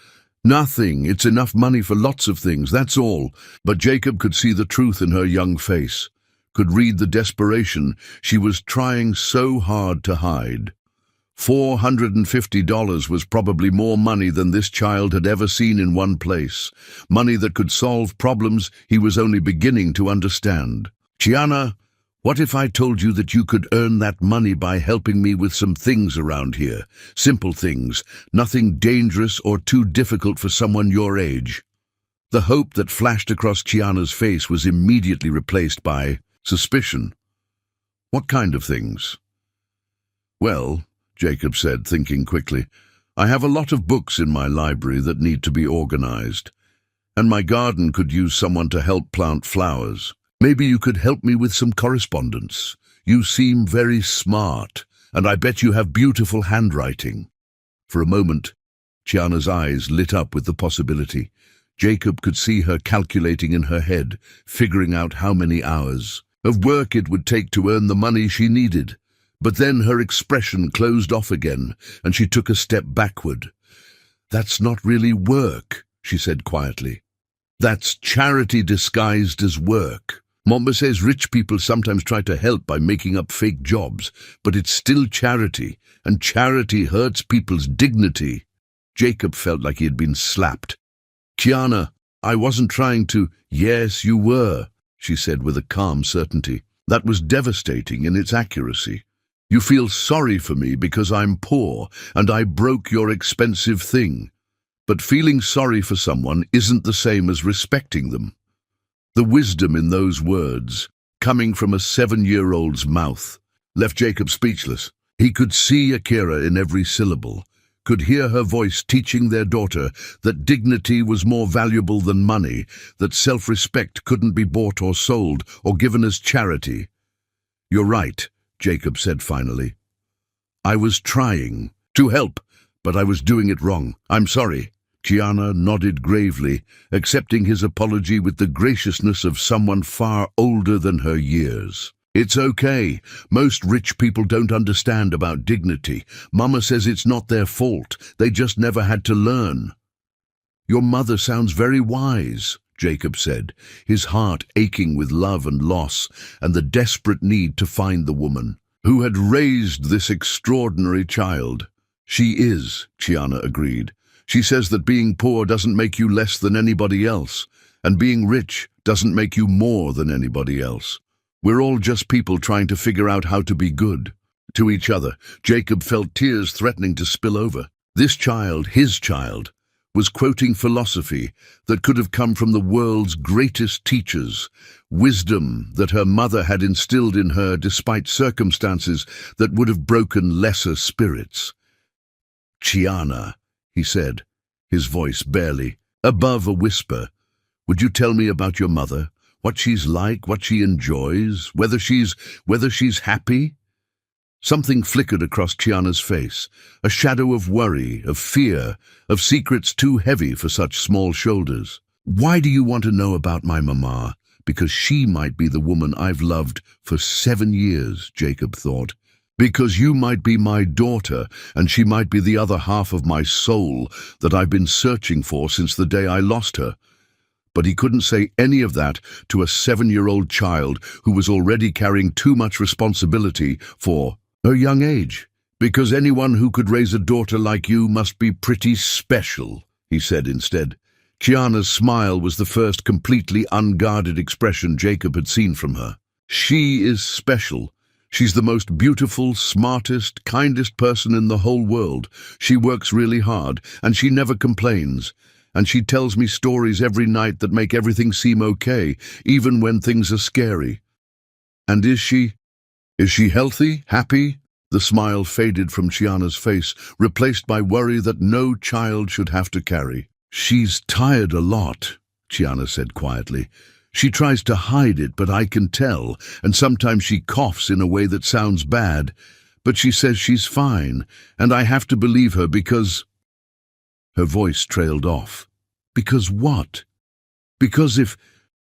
"Nothing. It's enough money for lots of things, that's all." But Jacob could see the truth in her young face, could read the desperation she was trying so hard to hide. $450 was probably more money than this child had ever seen in one place, money that could solve problems he was only beginning to understand. "Kiana, what if I told you that you could earn that money by helping me with some things around here? Simple things, nothing dangerous or too difficult for someone your age." The hope that flashed across Kiana's face was immediately replaced by suspicion. "What kind of things?" "Well," Jacob said, thinking quickly, "I have a lot of books in my library that need to be organized, and my garden could use someone to help plant flowers. Maybe you could help me with some correspondence. You seem very smart, and I bet you have beautiful handwriting." For a moment, Kiana's eyes lit up with the possibility. Jacob could see her calculating in her head, figuring out how many hours of work it would take to earn the money she needed. But then her expression closed off again, and she took a step backward. "That's not really work," she said quietly. "That's charity disguised as work. Mama says rich people sometimes try to help by making up fake jobs, but it's still charity, and charity hurts people's dignity." Jacob felt like he had been slapped. "Kiana, I wasn't trying to—" "Yes, you were," she said with a calm certainty. "That was devastating in its accuracy. You feel sorry for me because I'm poor and I broke your expensive thing. But feeling sorry for someone isn't the same as respecting them." The wisdom in those words, coming from a 7-year-old's mouth, left Jacob speechless. He could see Akira in every syllable, could hear her voice teaching their daughter that dignity was more valuable than money, that self-respect couldn't be bought or sold or given as charity. "You're right," Jacob said finally. "I was trying to help, but I was doing it wrong. I'm sorry." Gianna nodded gravely, accepting his apology with the graciousness of someone far older than her years. "It's okay. Most rich people don't understand about dignity. Mama says it's not their fault. They just never had to learn." "Your mother sounds very wise," Jacob said, his heart aching with love and loss and the desperate need to find the woman who had raised this extraordinary child. "She is," Gianna agreed. "She says that being poor doesn't make you less than anybody else, and being rich doesn't make you more than anybody else. We're all just people trying to figure out how to be good." To each other, Jacob felt tears threatening to spill over. This child, his child, was quoting philosophy that could have come from the world's greatest teachers, wisdom that her mother had instilled in her despite circumstances that would have broken lesser spirits. "Gianna," he said, his voice barely above a whisper, "would you tell me about your mother? What she's like, what she enjoys, whether she's happy?" Something flickered across Gianna's face, a shadow of worry, of fear, of secrets too heavy for such small shoulders. "Why do you want to know about my mama? Because she might be the woman I've loved for 7 years, Jacob thought. Because you might be my daughter, and she might be the other half of my soul that I've been searching for since the day I lost her." But he couldn't say any of that to a 7-year-old child who was already carrying too much responsibility for her young age. "Because anyone who could raise a daughter like you must be pretty special," he said instead. Gianna's smile was the first completely unguarded expression Jacob had seen from her. "She is special. She's the most beautiful, smartest, kindest person in the whole world. She works really hard, and she never complains. And she tells me stories every night that make everything seem okay, even when things are scary." "And is she healthy, happy?" The smile faded from Gianna's face, replaced by worry that no child should have to carry. "She's tired a lot," Gianna said quietly. "She tries to hide it, but I can tell, and sometimes she coughs in a way that sounds bad. But she says she's fine, and I have to believe her because—" Her voice trailed off. "Because what?" "Because if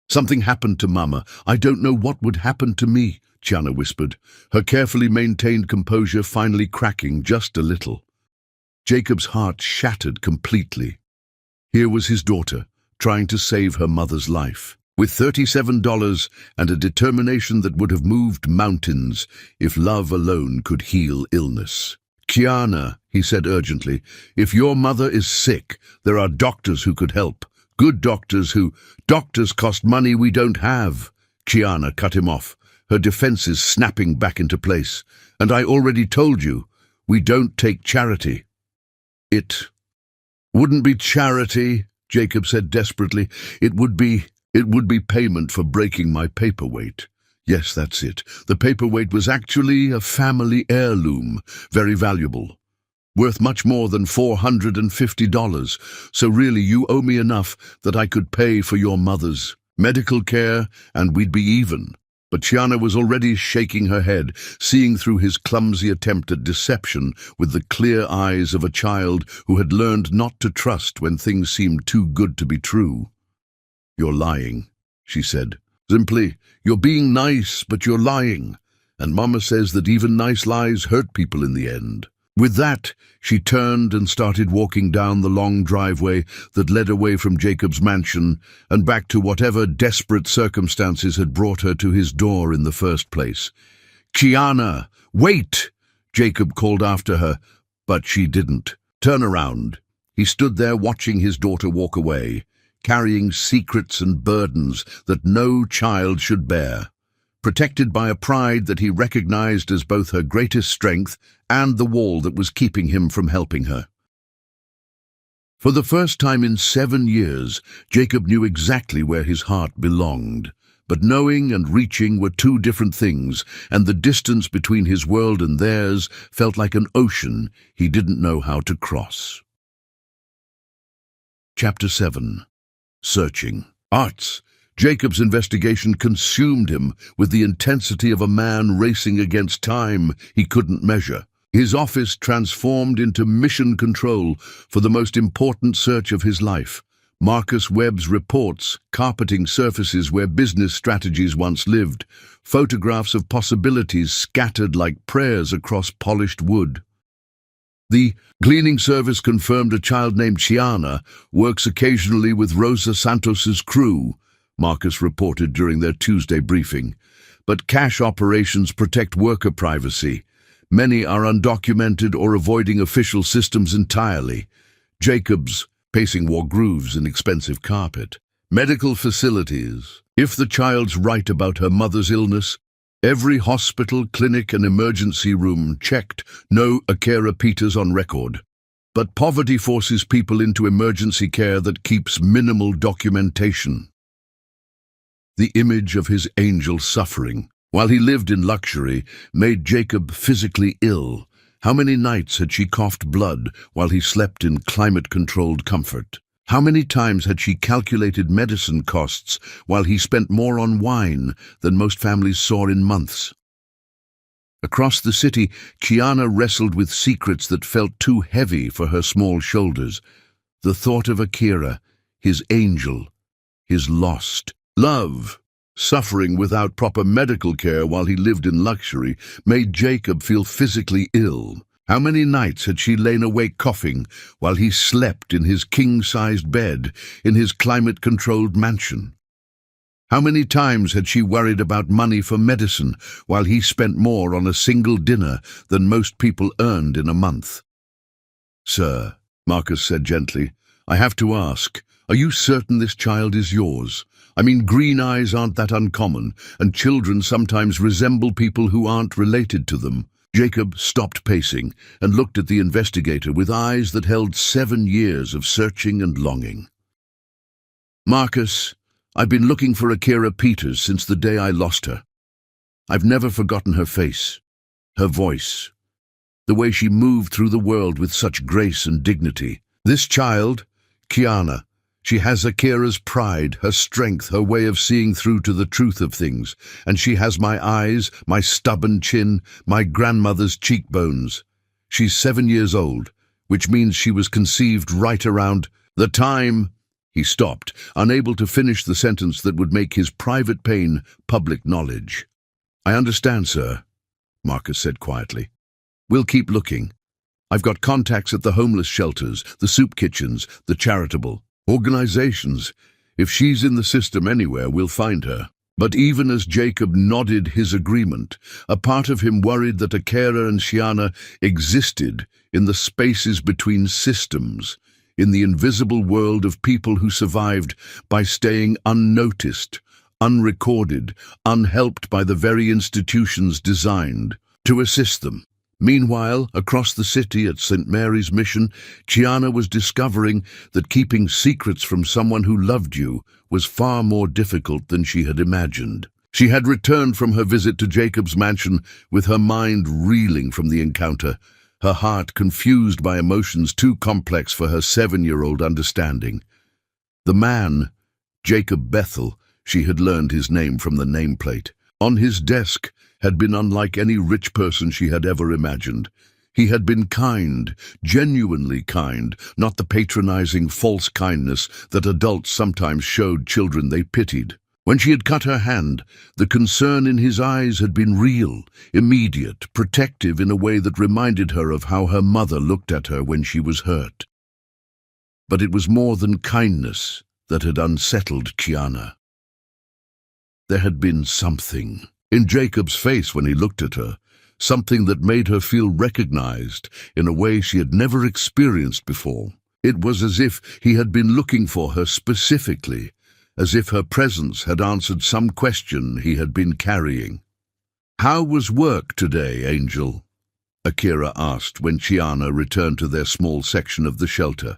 something happened to Mama, I don't know what would happen to me," Gianna whispered, her carefully maintained composure finally cracking just a little. Jacob's heart shattered completely. Here was his daughter, trying to save her mother's life, with $37 and a determination that would have moved mountains if love alone could heal illness. "Gianna," he said urgently, "if your mother is sick, there are doctors who could help. Good doctors who— Doctors cost money we don't have." Gianna cut him off, her defenses snapping back into place. "And I already told you, we don't take charity." "It wouldn't be charity," Jacob said desperately. It would be payment for breaking my paperweight." "Yes, that's it. The paperweight was actually a family heirloom, very valuable, worth much more than $450. So really you owe me enough that I could pay for your mother's medical care and we'd be even." But Gianna was already shaking her head, seeing through his clumsy attempt at deception with the clear eyes of a child who had learned not to trust when things seemed too good to be true. "You're lying," she said. "Simply, you're being nice, but you're lying. And Mama says that even nice lies hurt people in the end." With that, she turned and started walking down the long driveway that led away from Jacob's mansion and back to whatever desperate circumstances had brought her to his door in the first place. "Gianna, wait!" Jacob called after her, but she didn't turn around. He stood there watching his daughter walk away, carrying secrets and burdens that no child should bear, protected by a pride that he recognized as both her greatest strength and the wall that was keeping him from helping her. For the first time in 7 years, Jacob knew exactly where his heart belonged, But knowing and reaching were two different things, and the distance between his world and theirs felt like an ocean he didn't know how to cross. Chapter 7. Searching. Arts. Jacob's investigation consumed him with the intensity of a man racing against time he couldn't measure. His office transformed into mission control for the most important search of his life. Marcus Webb's reports, carpeting surfaces where business strategies once lived, photographs of possibilities scattered like prayers across polished wood. The cleaning service confirmed a child named Chiana works occasionally with Rosa Santos's crew, Marcus reported during their Tuesday briefing. But cash operations protect worker privacy. Many are undocumented or avoiding official systems entirely. Jacobs, pacing wore grooves in expensive carpet. Medical facilities. If the child's right about her mother's illness, every hospital, clinic and emergency room checked, no Akira Peters on record. But poverty forces people into emergency care that keeps minimal documentation. The image of his angel suffering, while he lived in luxury, made Jacob physically ill. How many nights had she coughed blood while he slept in climate-controlled comfort? How many times had she calculated medicine costs while he spent more on wine than most families saw in months? Across the city, Chiana wrestled with secrets that felt too heavy for her small shoulders. The thought of Akira, his angel, his lost love, suffering without proper medical care while he lived in luxury, made Jacob feel physically ill. How many nights had she lain awake coughing while he slept in his king-sized bed in his climate-controlled mansion? How many times had she worried about money for medicine while he spent more on a single dinner than most people earned in a month? "Sir," Marcus said gently, "I have to ask, are you certain this child is yours? I mean, green eyes aren't that uncommon, and children sometimes resemble people who aren't related to them." Jacob stopped pacing and looked at the investigator with eyes that held 7 years of searching and longing. "Marcus, I've been looking for Akira Peters since the day I lost her. I've never forgotten her face, her voice, the way she moved through the world with such grace and dignity. This child, Chiana, she has Akira's pride, her strength, her way of seeing through to the truth of things. And she has my eyes, my stubborn chin, my grandmother's cheekbones. She's 7 years old, which means she was conceived right around the time—" He stopped, unable to finish the sentence that would make his private pain public knowledge. "I understand, sir," Marcus said quietly. "We'll keep looking. I've got contacts at the homeless shelters, the soup kitchens, the charitable organizations. If she's in the system anywhere, we'll find her." But even as Jacob nodded his agreement, a part of him worried that Akira and Chiana existed in the spaces between systems, in the invisible world of people who survived by staying unnoticed, unrecorded, unhelped by the very institutions designed to assist them. Meanwhile, across the city at St. Mary's Mission, Chiana was discovering that keeping secrets from someone who loved you was far more difficult than she had imagined. She had returned from her visit to Jacob's mansion with her mind reeling from the encounter, her heart confused by emotions too complex for her 7-year-old understanding. The man, Jacob Bethel, she had learned his name from the nameplate, on his desk had been unlike any rich person she had ever imagined. He had been kind, genuinely kind, not the patronizing false kindness that adults sometimes showed children they pitied. When she had cut her hand, the concern in his eyes had been real, immediate, protective in a way that reminded her of how her mother looked at her when she was hurt. But it was more than kindness that had unsettled Chiana. There had been something in Jacob's face when he looked at her, something that made her feel recognized in a way she had never experienced before. It was as if he had been looking for her specifically, as if her presence had answered some question he had been carrying. "How was work today, Angel?" Akira asked when Chiana returned to their small section of the shelter,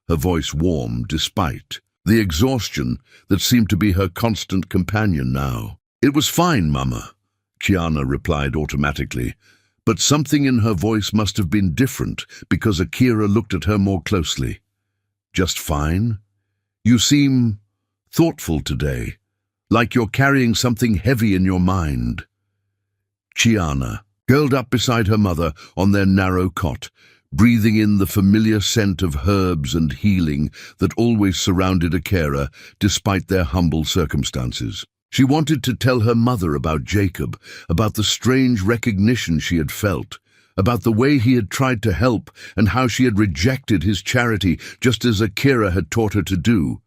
her voice warm despite the exhaustion that seemed to be her constant companion now. "It was fine, Mama," Kiana replied automatically, but something in her voice must have been different because Akira looked at her more closely. "Just fine? You seem thoughtful today, like you're carrying something heavy in your mind." Kiana curled up beside her mother on their narrow cot, breathing in the familiar scent of herbs and healing that always surrounded Akira despite their humble circumstances. She wanted to tell her mother about Jacob, about the strange recognition she had felt, about the way he had tried to help and how she had rejected his charity just as Akira had taught her to do.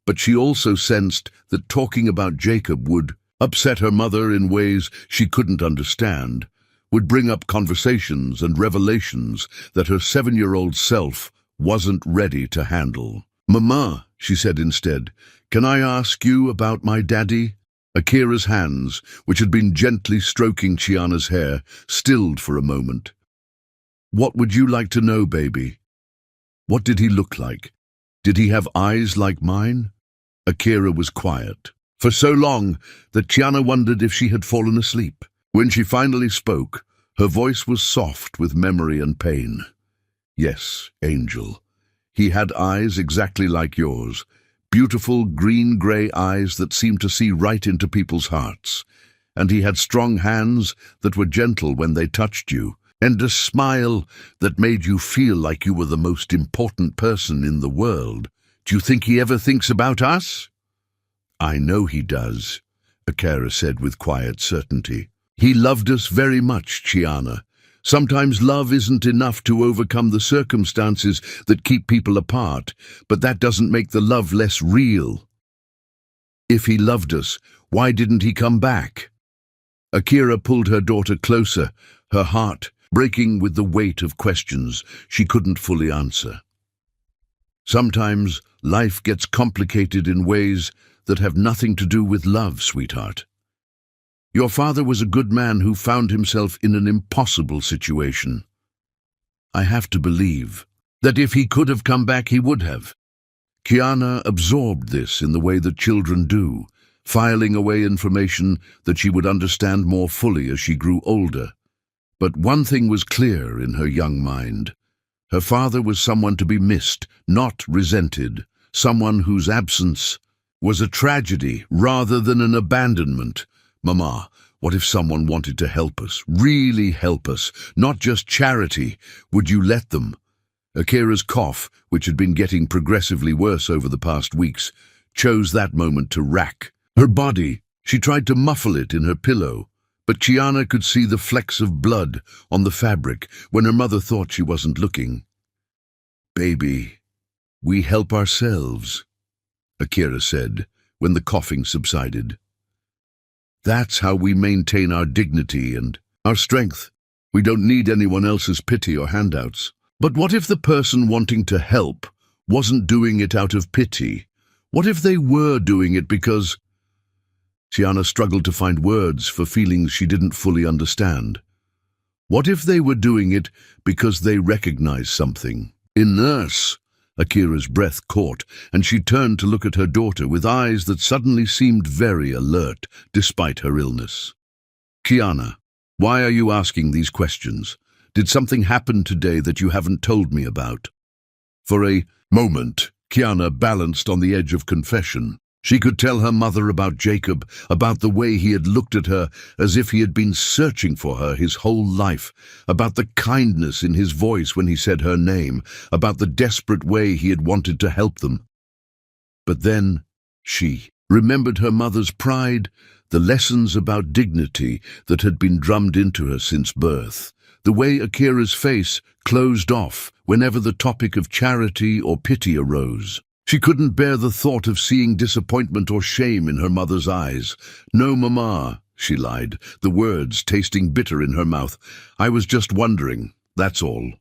But she also sensed that talking about Jacob would upset her mother in ways she couldn't understand, would bring up conversations and revelations that her 7-year-old self wasn't ready to handle. "Mama," she said instead, "can I ask you about my daddy?" Akira's hands, which had been gently stroking Chiana's hair, stilled for a moment. "What would you like to know, baby? What did he look like? Did he have eyes like mine?" Akira was quiet for so long that Chiana wondered if she had fallen asleep. When she finally spoke, her voice was soft with memory and pain. "Yes, Angel. He had eyes exactly like yours. Beautiful green-grey eyes that seemed to see right into people's hearts. And he had strong hands that were gentle when they touched you, and a smile that made you feel like you were the most important person in the world. Do you think he ever thinks about us?" "I know he does," Akira said with quiet certainty. "He loved us very much, Chiana. Sometimes love isn't enough to overcome the circumstances that keep people apart, but that doesn't make the love less real. If he loved us, why didn't he come back?" Akira pulled her daughter closer, her heart breaking with the weight of questions she couldn't fully answer. "Sometimes life gets complicated in ways that have nothing to do with love, sweetheart. Your father was a good man who found himself in an impossible situation. I have to believe that if he could have come back, he would have." Kiana absorbed this in the way that children do, filing away information that she would understand more fully as she grew older. But one thing was clear in her young mind. Her father was someone to be missed, not resented, someone whose absence was a tragedy rather than an abandonment. "Mama, what if someone wanted to help us, really help us, not just charity? Would you let them?" Akira's cough, which had been getting progressively worse over the past weeks, chose that moment to rack her body. She tried to muffle it in her pillow, but Chiana could see the flecks of blood on the fabric when her mother thought she wasn't looking. "Baby, we help ourselves," Akira said when the coughing subsided. "That's how we maintain our dignity and our strength. We don't need anyone else's pity or handouts." But what if the person wanting to help wasn't doing it out of pity? What if they were doing it because... Chiana struggled to find words for feelings she didn't fully understand. What if they were doing it because they recognized something? In Nurse, Akira's breath caught, and she turned to look at her daughter with eyes that suddenly seemed very alert, despite her illness. "Kiana, why are you asking these questions? Did something happen today that you haven't told me about?" For a moment, Kiana balanced on the edge of confession. She could tell her mother about Jacob, about the way he had looked at her as if he had been searching for her his whole life, about the kindness in his voice when he said her name, about the desperate way he had wanted to help them. But then she remembered her mother's pride, the lessons about dignity that had been drummed into her since birth, the way Akira's face closed off whenever the topic of charity or pity arose. She couldn't bear the thought of seeing disappointment or shame in her mother's eyes. "No, Mama," she lied, the words tasting bitter in her mouth. "I was just wondering, that's all."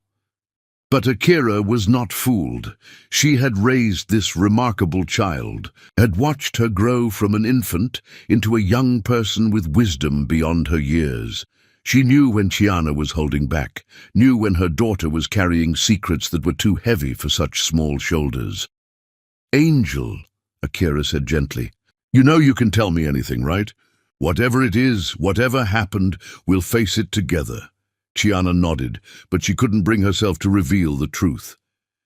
But Akira was not fooled. She had raised this remarkable child, had watched her grow from an infant into a young person with wisdom beyond her years. She knew when Chiana was holding back, knew when her daughter was carrying secrets that were too heavy for such small shoulders. "Angel," Akira said gently. You know you can tell me anything, right? Whatever it is, whatever happened, we'll face it together. Chiana nodded, but she couldn't bring herself to reveal the truth.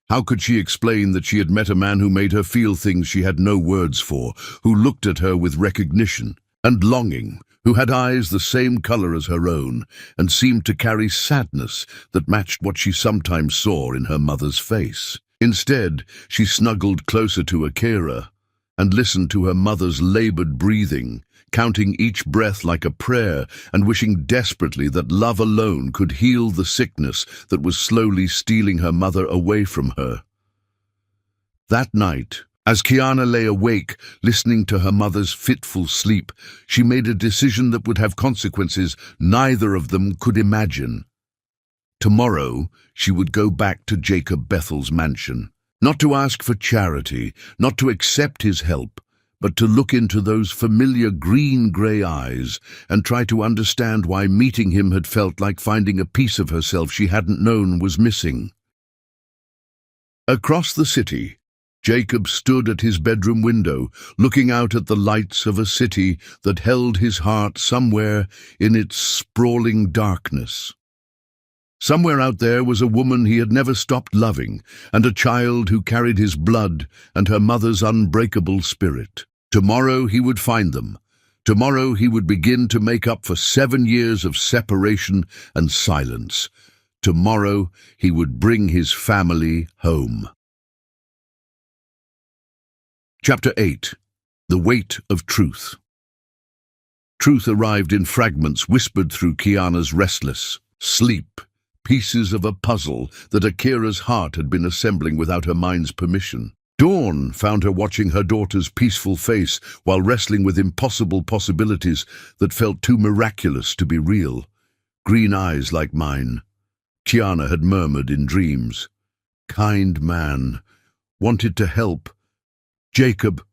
How could she explain that she had met a man who made her feel things she had no words for, who looked at her with recognition and longing, who had eyes the same color as her own, and seemed to carry sadness that matched what she sometimes saw in her mother's face? Instead, she snuggled closer to Akira and listened to her mother's labored breathing, counting each breath like a prayer and wishing desperately that love alone could heal the sickness that was slowly stealing her mother away from her. That night, as Chiana lay awake, listening to her mother's fitful sleep, she made a decision that would have consequences neither of them could imagine. Tomorrow, she would go back to Jacob Bethel's mansion, not to ask for charity, not to accept his help, but to look into those familiar green-grey eyes and try to understand why meeting him had felt like finding a piece of herself she hadn't known was missing. Across the city, Jacob stood at his bedroom window, looking out at the lights of a city that held his heart somewhere in its sprawling darkness. Somewhere out there was a woman he had never stopped loving, and a child who carried his blood and her mother's unbreakable spirit. Tomorrow he would find them. Tomorrow he would begin to make up for 7 years of separation and silence. Tomorrow he would bring his family home. Chapter 8. The Weight of Truth. Truth arrived in fragments whispered through Chiana's restless sleep, pieces of a puzzle that Akira's heart had been assembling without her mind's permission. Dawn found her watching her daughter's peaceful face while wrestling with impossible possibilities that felt too miraculous to be real. Green eyes like mine, Chiana had murmured in dreams. Kind man, wanted to help. Jacob.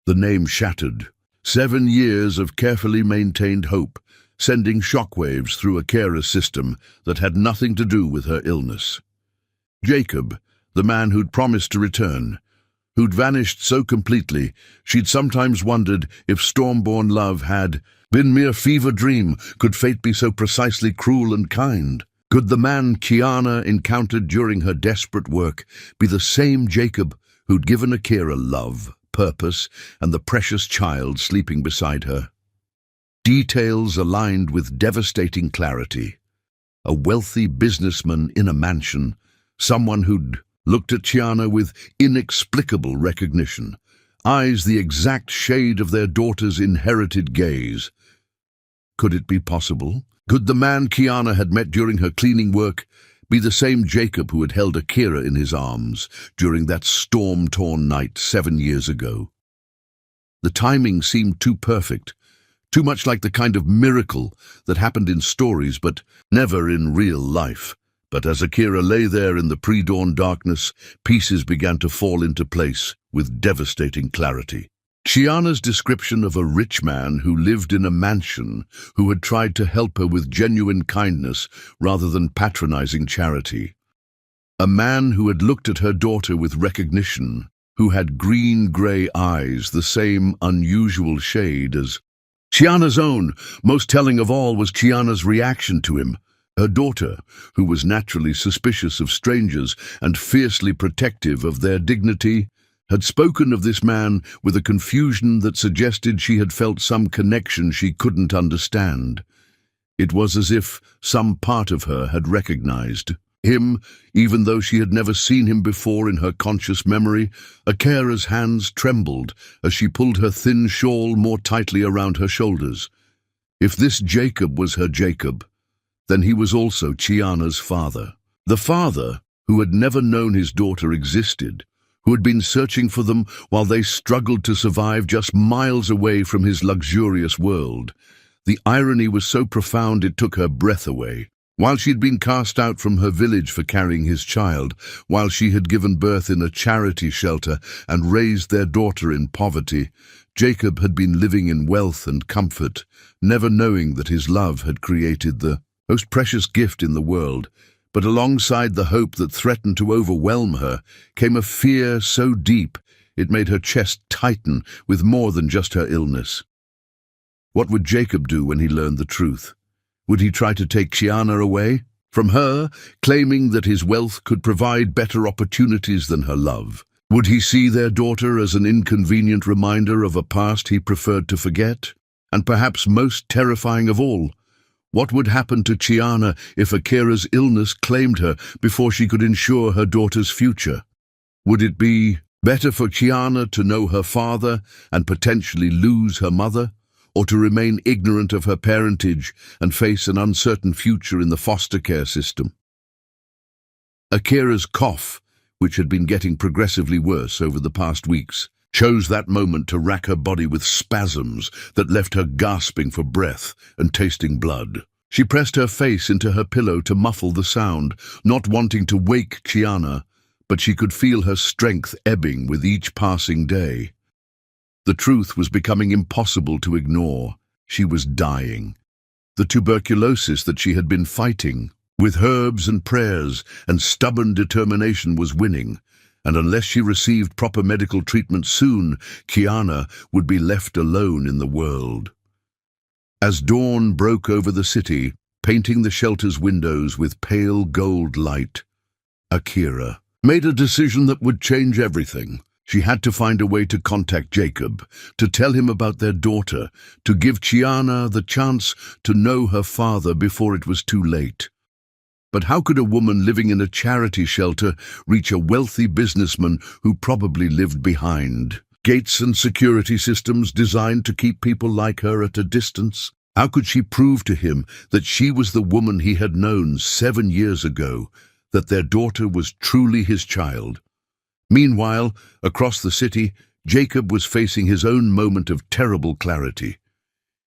The name shattered. 7 years of carefully maintained hope, sending shockwaves through Akira's system that had nothing to do with her illness. Jacob, the man who'd promised to return, who'd vanished so completely, she'd sometimes wondered if storm-born love had been mere fever dream. Could fate be so precisely cruel and kind? Could the man Chiana encountered during her desperate work be the same Jacob who'd given Akira love, purpose, and the precious child sleeping beside her? Details aligned with devastating clarity. A wealthy businessman in a mansion, someone who'd looked at Chiana with inexplicable recognition, eyes the exact shade of their daughter's inherited gaze. Could it be possible? Could the man Chiana had met during her cleaning work be the same Jacob who had held Akira in his arms during that storm-torn night 7 years ago? The timing seemed too perfect, too much like the kind of miracle that happened in stories but never in real life. But as Akira lay there in the pre-dawn darkness, pieces began to fall into place with devastating clarity. Chiana's description of a rich man who lived in a mansion, who had tried to help her with genuine kindness rather than patronizing charity. A man who had looked at her daughter with recognition, who had green-grey eyes, the same unusual shade as Chiana's own. Most telling of all was Chiana's reaction to him. Her daughter, who was naturally suspicious of strangers and fiercely protective of their dignity, had spoken of this man with a confusion that suggested she had felt some connection she couldn't understand. It was as if some part of her had recognized him, even though she had never seen him before in her conscious memory. Akira's hands trembled as she pulled her thin shawl more tightly around her shoulders. If this Jacob was her Jacob, then he was also Chiana's father. The father who had never known his daughter existed, who had been searching for them while they struggled to survive just miles away from his luxurious world. The irony was so profound it took her breath away. While she'd been cast out from her village for carrying his child, while she had given birth in a charity shelter and raised their daughter in poverty, Jacob had been living in wealth and comfort, never knowing that his love had created the most precious gift in the world. But alongside the hope that threatened to overwhelm her came a fear so deep It made her chest tighten with more than just her illness. What would Jacob do when he learned the truth? Would he try to take Chiana away from her, claiming that his wealth could provide better opportunities than her love? Would he see their daughter as an inconvenient reminder of a past he preferred to forget? And perhaps most terrifying of all, what would happen to Chiana if Akira's illness claimed her before she could ensure her daughter's future? Would it be better for Chiana to know her father and potentially lose her mother, or to remain ignorant of her parentage and face an uncertain future in the foster care system? Akira's cough, which had been getting progressively worse over the past weeks, chose that moment to rack her body with spasms that left her gasping for breath and tasting blood. She pressed her face into her pillow to muffle the sound, not wanting to wake Chiana, but she could feel her strength ebbing with each passing day. The truth was becoming impossible to ignore. She was dying. The tuberculosis that she had been fighting with herbs and prayers and stubborn determination was winning, and unless she received proper medical treatment soon, Chiana would be left alone in the world. As dawn broke over the city, painting the shelter's windows with pale gold light, Akira made a decision that would change everything. She had to find a way to contact Jacob, to tell him about their daughter, to give Chiana the chance to know her father before it was too late. But how could a woman living in a charity shelter reach a wealthy businessman who probably lived behind gates and security systems designed to keep people like her at a distance? How could she prove to him that she was the woman he had known 7 years ago, that their daughter was truly his child? Meanwhile, across the city, Jacob was facing his own moment of terrible clarity.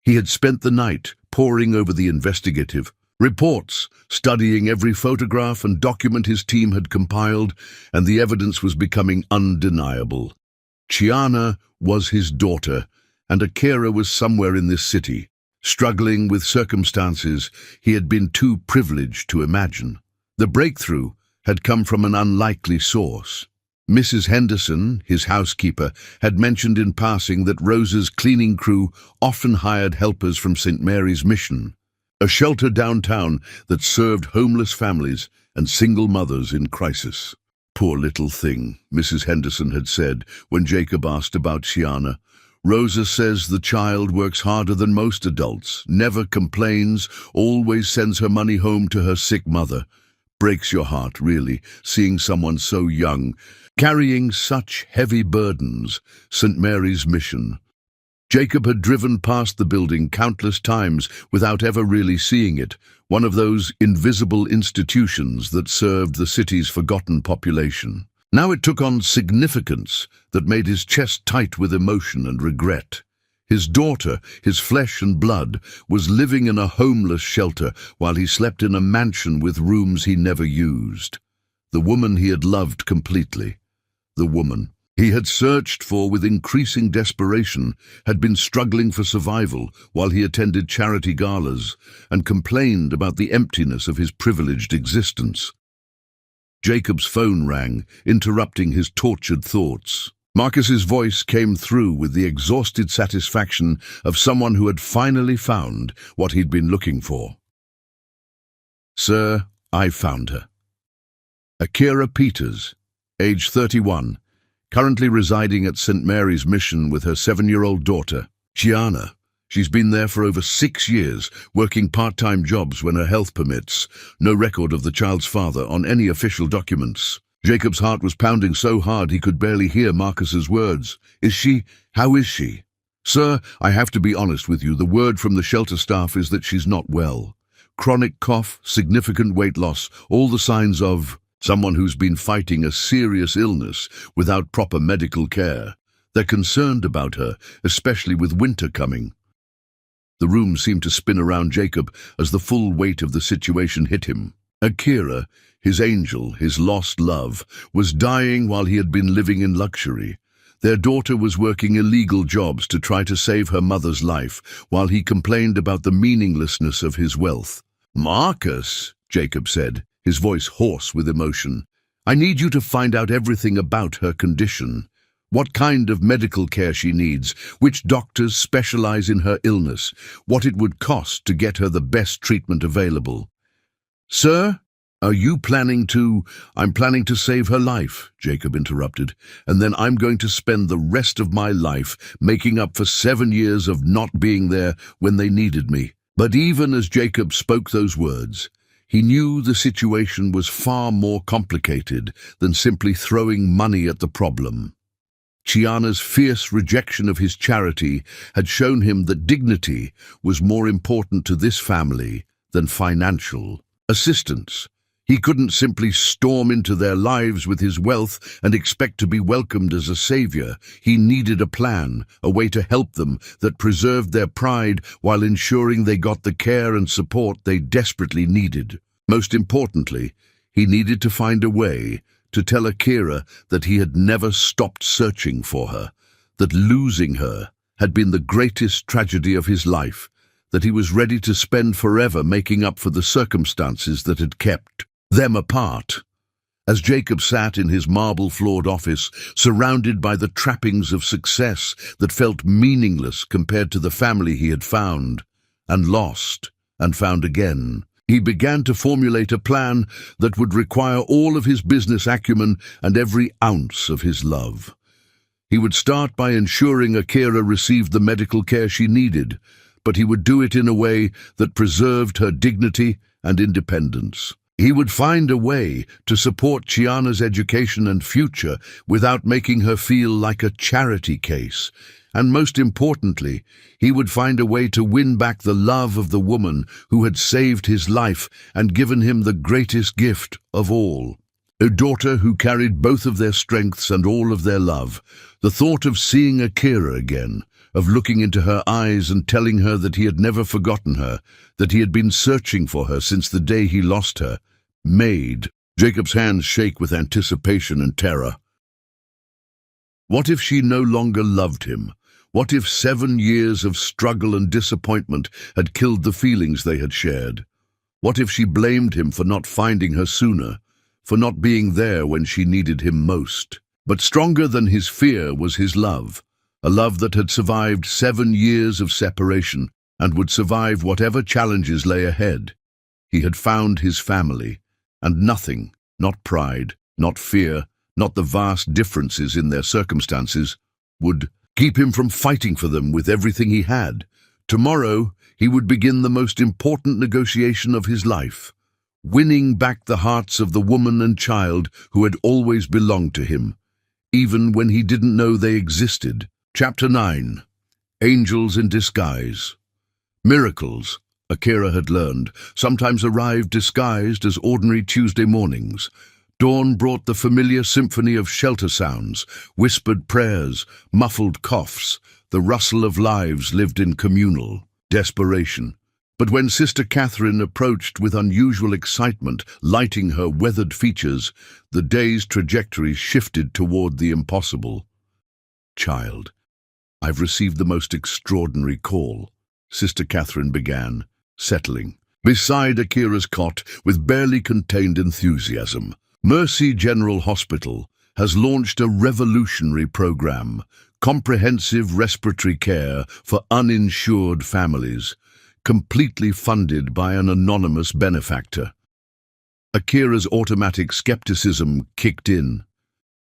He had spent the night poring over the investigative reports, studying every photograph and document his team had compiled, and the evidence was becoming undeniable. Chiana was his daughter, and Akira was somewhere in this city, struggling with circumstances he had been too privileged to imagine. The breakthrough had come from an unlikely source. Mrs. Henderson, his housekeeper, had mentioned in passing that Rose's cleaning crew often hired helpers from St. Mary's Mission, a shelter downtown that served homeless families and single mothers in crisis. "Poor little thing," Mrs. Henderson had said when Jacob asked about Chiana. "Rosa says the child works harder than most adults, never complains, always sends her money home to her sick mother. Breaks your heart, really, seeing someone so young, carrying such heavy burdens." St. Mary's Mission. Jacob had driven past the building countless times without ever really seeing it, one of those invisible institutions that served the city's forgotten population. Now it took on significance that made his chest tight with emotion and regret. His daughter, his flesh and blood, was living in a homeless shelter while he slept in a mansion with rooms he never used. The woman he had loved completely. The woman he had searched for with increasing desperation had been struggling for survival while he attended charity galas and complained about the emptiness of his privileged existence. Jacob's phone rang, interrupting his tortured thoughts. Marcus's voice came through with the exhausted satisfaction of someone who had finally found what he'd been looking for. "Sir, I found her. Akira Peters, age 31, currently residing at St. Mary's Mission with her 7-year-old daughter, Chiana. She's been there for over 6 years, working part-time jobs when her health permits. No record of the child's father on any official documents." Jacob's heart was pounding so hard he could barely hear Marcus's words. "Is she? How is she?" "Sir, I have to be honest with you. The word from the shelter staff is that she's not well. Chronic cough, significant weight loss, all the signs of someone who's been fighting a serious illness without proper medical care. They're concerned about her, especially with winter coming." The room seemed to spin around Jacob as the full weight of the situation hit him. Akira, his angel, his lost love, was dying while he had been living in luxury. Their daughter was working illegal jobs to try to save her mother's life, while he complained about the meaninglessness of his wealth. "Marcus," Jacob said, his voice hoarse with emotion, "I need you to find out everything about her condition. what kind of medical care she needs, which doctors specialize in her illness, what it would cost to get her the best treatment available. "Sir, are you planning to—" "I'm planning to save her life," Jacob interrupted, "and then I'm going to spend the rest of my life making up for 7 years of not being there when they needed me." But even as Jacob spoke those words, he knew the situation was far more complicated than simply throwing money at the problem. Chiana's fierce rejection of his charity had shown him that dignity was more important to this family than financial assistance. He couldn't simply storm into their lives with his wealth and expect to be welcomed as a savior. He needed a plan, a way to help them that preserved their pride while ensuring they got the care and support they desperately needed. Most importantly, he needed to find a way to tell Akira that he had never stopped searching for her, that losing her had been the greatest tragedy of his life, that he was ready to spend forever making up for the circumstances that had kept them apart. As Jacob sat in his marble-floored office, surrounded by the trappings of success that felt meaningless compared to the family he had found, and lost, and found again, he began to formulate a plan that would require all of his business acumen and every ounce of his love. He would start by ensuring Akira received the medical care she needed, but he would do it in a way that preserved her dignity and independence. He would find a way to support Chiana's education and future without making her feel like a charity case. And most importantly, he would find a way to win back the love of the woman who had saved his life and given him the greatest gift of all. A daughter who carried both of their strengths and all of their love. The thought of seeing Akira again, of looking into her eyes and telling her that he had never forgotten her, that he had been searching for her since the day he lost her, Maid. Jacob's hands shake with anticipation and terror. What if she no longer loved him? What if 7 years of struggle and disappointment had killed the feelings they had shared? What if she blamed him for not finding her sooner, for not being there when she needed him most? But stronger than his fear was his love, a love that had survived 7 years of separation and would survive whatever challenges lay ahead. He had found his family, and nothing, not pride, not fear, not the vast differences in their circumstances, would keep him from fighting for them with everything he had. Tomorrow, he would begin the most important negotiation of his life, winning back the hearts of the woman and child who had always belonged to him, even when he didn't know they existed. Chapter 9. Angels in Disguise. Miracles, Akira had learned, sometimes arrived disguised as ordinary Tuesday mornings. Dawn brought the familiar symphony of shelter sounds, whispered prayers, muffled coughs. The rustle of lives lived in communal desperation. But when Sister Catherine approached with unusual excitement, lighting her weathered features, the day's trajectory shifted toward the impossible. "Child, I've received the most extraordinary call," Sister Catherine began, settling beside Akira's cot with barely contained enthusiasm. Mercy General Hospital has launched a revolutionary program, comprehensive respiratory care for uninsured families, completely funded by an anonymous benefactor. Akira's automatic skepticism kicked in.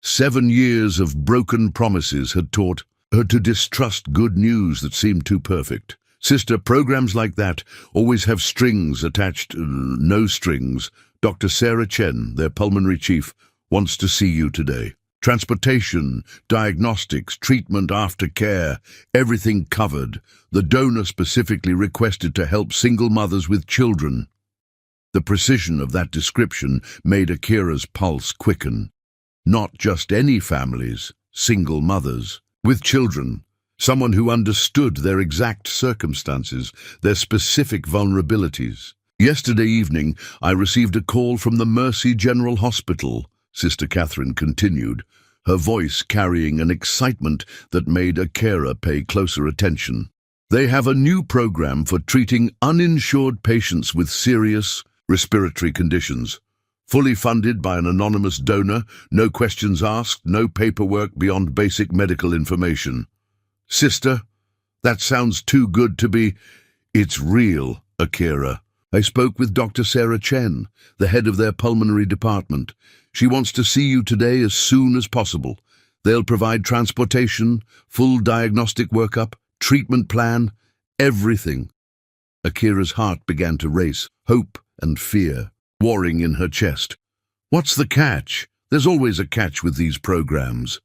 7 years of broken promises had taught her to distrust good news that seemed too perfect. Sister, programs like that always have strings attached. No strings. Dr. Sarah Chen, their pulmonary chief, wants to see you today. Transportation, diagnostics, treatment, aftercare, everything covered. The donor specifically requested to help single mothers with children. The precision of that description made Akira's pulse quicken. Not just any families, single mothers with children. Someone who understood their exact circumstances, their specific vulnerabilities. Yesterday evening, I received a call from the Mercy General Hospital, Sister Catherine continued, her voice carrying an excitement that made Akira pay closer attention. They have a new program for treating uninsured patients with serious respiratory conditions. Fully funded by an anonymous donor, no questions asked, no paperwork beyond basic medical information. Sister, that sounds too good to be. It's real, Akira. I spoke with Dr. Sarah Chen, the head of their pulmonary department. She wants to see you today as soon as possible. They'll provide transportation, full diagnostic workup, treatment plan, everything. Akira's heart began to race, hope and fear warring in her chest. What's the catch? There's always a catch with these programs.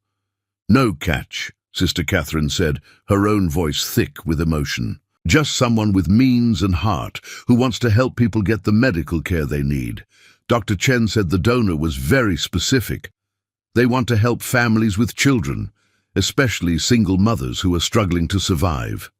No catch, Sister Catherine said, her own voice thick with emotion. Just someone with means and heart who wants to help people get the medical care they need. Dr. Chen said the donor was very specific. They want to help families with children, especially single mothers who are struggling to survive.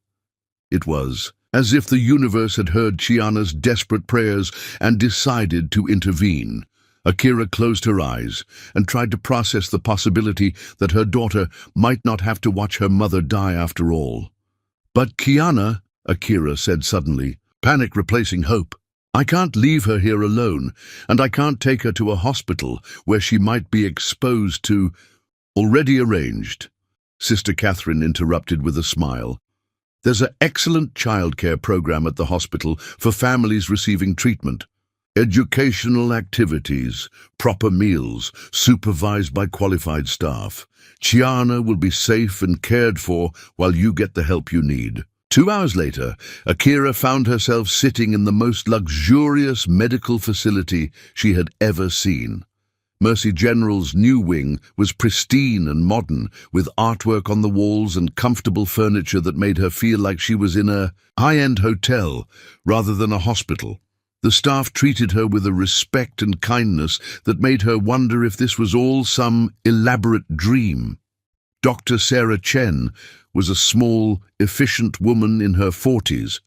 It was as if the universe had heard Chiana's desperate prayers and decided to intervene. Akira closed her eyes and tried to process the possibility that her daughter might not have to watch her mother die after all. But Chiana, Akira said suddenly, panic replacing hope. I can't leave her here alone, and I can't take her to a hospital where she might be exposed to... Already arranged, Sister Catherine interrupted with a smile. There's an excellent childcare program at the hospital for families receiving treatment. Educational activities, proper meals, supervised by qualified staff. Chiana will be safe and cared for while you get the help you need. 2 hours later, Akira found herself sitting in the most luxurious medical facility she had ever seen. Mercy General's new wing was pristine and modern, with artwork on the walls and comfortable furniture that made her feel like she was in a high-end hotel rather than a hospital. The staff treated her with a respect and kindness that made her wonder if this was all some elaborate dream. Dr. Sarah Chen was a small, efficient woman in her 40s,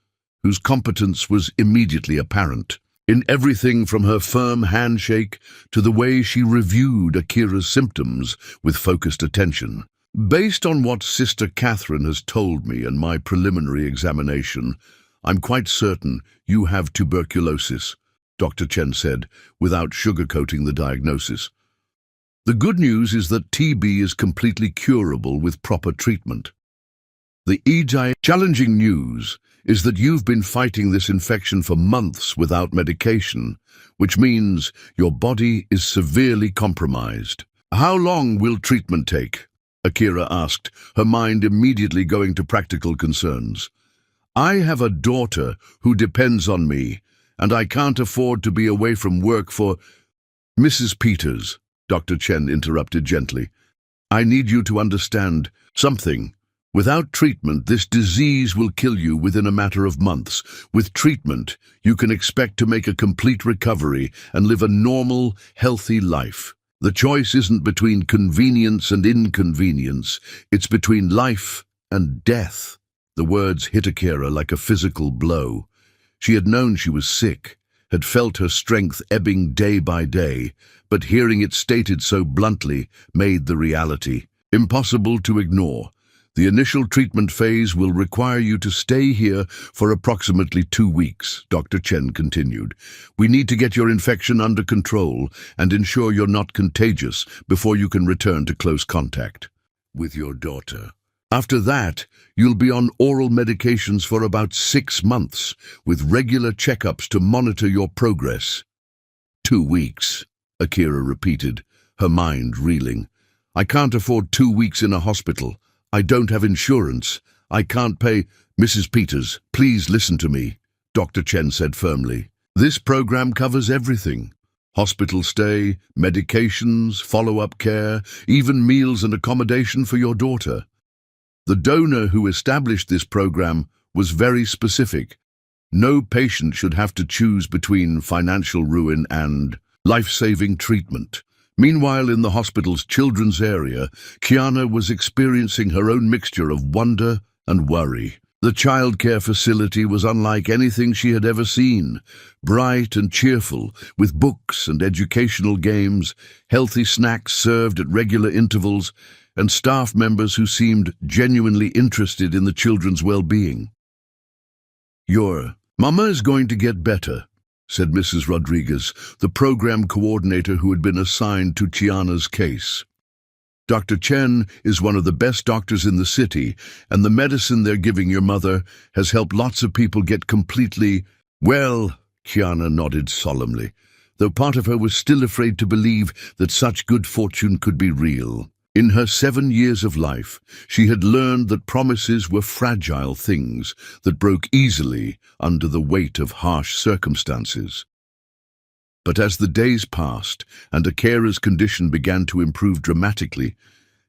whose competence was immediately apparent. In everything from her firm handshake to the way she reviewed Akira's symptoms with focused attention. Based on what Sister Catherine has told me in my preliminary examination, I'm quite certain you have tuberculosis, Dr. Chen said, without sugarcoating the diagnosis. The good news is that TB is completely curable with proper treatment. The challenging news is that you've been fighting this infection for months without medication, which means your body is severely compromised. How long will treatment take? Akira asked, her mind immediately going to practical concerns. I have a daughter who depends on me, and I can't afford to be away from work for... Mrs. Peters, Dr. Chen interrupted gently. I need you to understand something. Without treatment, this disease will kill you within a matter of months. With treatment, you can expect to make a complete recovery and live a normal, healthy life. The choice isn't between convenience and inconvenience. It's between life and death. The words hit Akira like a physical blow. She had known she was sick, had felt her strength ebbing day by day, but hearing it stated so bluntly made the reality impossible to ignore. The initial treatment phase will require you to stay here for approximately 2 weeks, Dr. Chen continued. We need to get your infection under control and ensure you're not contagious before you can return to close contact with your daughter. After that, you'll be on oral medications for about 6 months, with regular checkups to monitor your progress. 2 weeks, Akira repeated, her mind reeling. I can't afford 2 weeks in a hospital. I don't have insurance. I can't pay... Mrs. Peters, please listen to me, Dr. Chen said firmly. This program covers everything. Hospital stay, medications, follow-up care, even meals and accommodation for your daughter. The donor who established this program was very specific. No patient should have to choose between financial ruin and life-saving treatment. Meanwhile, in the hospital's children's area, Chiana was experiencing her own mixture of wonder and worry. The childcare facility was unlike anything she had ever seen, bright and cheerful, with books and educational games, healthy snacks served at regular intervals, and staff members who seemed genuinely interested in the children's well-being. Your mama is going to get better, said Mrs. Rodriguez, the program coordinator who had been assigned to Chiana's case. Dr. Chen is one of the best doctors in the city, and the medicine they're giving your mother has helped lots of people get completely well. Chiana nodded solemnly, though part of her was still afraid to believe that such good fortune could be real. In her 7 years of life, she had learned that promises were fragile things that broke easily under the weight of harsh circumstances. But as the days passed and Akira's condition began to improve dramatically,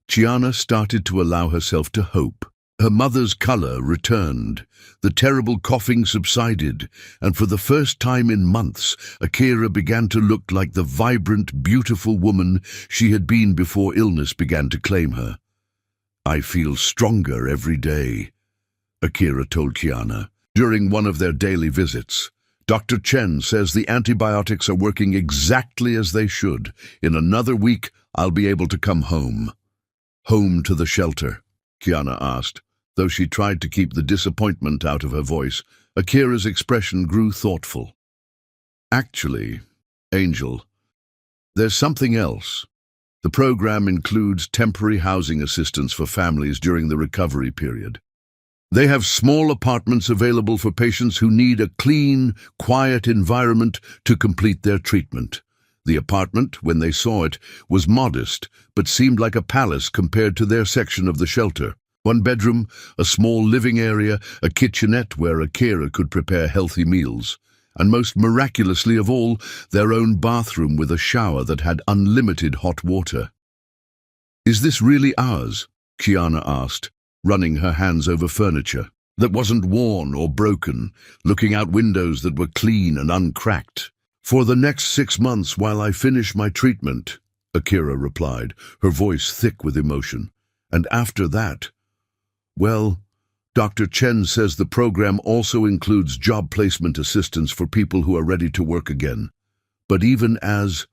Chiana started to allow herself to hope. Her mother's color returned, the terrible coughing subsided, and for the first time in months, Akira began to look like the vibrant, beautiful woman she had been before illness began to claim her. "I feel stronger every day," Akira told Chiana. During one of their daily visits, Dr. Chen says the antibiotics are working exactly as they should. In another week, I'll be able to come home. "Home to the shelter?" Chiana asked. Though she tried to keep the disappointment out of her voice, Akira's expression grew thoughtful. "Actually, Angel, there's something else. The program includes temporary housing assistance for families during the recovery period. They have small apartments available for patients who need a clean, quiet environment to complete their treatment." The apartment, when they saw it, was modest, but seemed like a palace compared to their section of the shelter. 1 bedroom, a small living area, a kitchenette where Akira could prepare healthy meals, and most miraculously of all, their own bathroom with a shower that had unlimited hot water. "Is this really ours?" Chiana asked, running her hands over furniture that wasn't worn or broken, looking out windows that were clean and uncracked. "For the next 6 months while I finish my treatment," Akira replied, her voice thick with emotion. "And after that, well, Dr. Chen says the program also includes job placement assistance for people who are ready to work again. But even as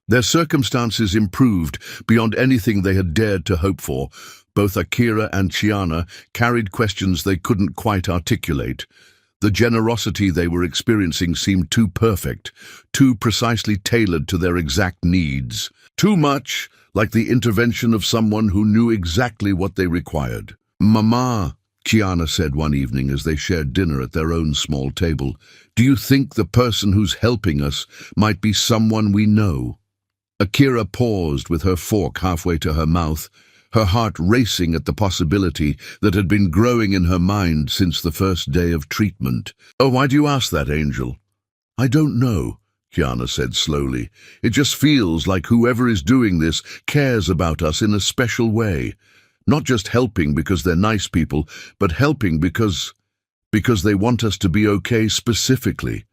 their circumstances improved beyond anything they had dared to hope for, both Akira and Chiana carried questions they couldn't quite articulate. The generosity they were experiencing seemed too perfect, too precisely tailored to their exact needs. Too much like the intervention of someone who knew exactly what they required. "Mama," Chiana said one evening as they shared dinner at their own small table, "do you think the person who's helping us might be someone we know?" Akira paused with her fork halfway to her mouth, her heart racing at the possibility that had been growing in her mind since the first day of treatment. "Oh, why do you ask that, Angel?" "I don't know," Chiana said slowly. "It just feels like whoever is doing this cares about us in a special way. Not just helping because they're nice people, but helping because they want us to be okay specifically."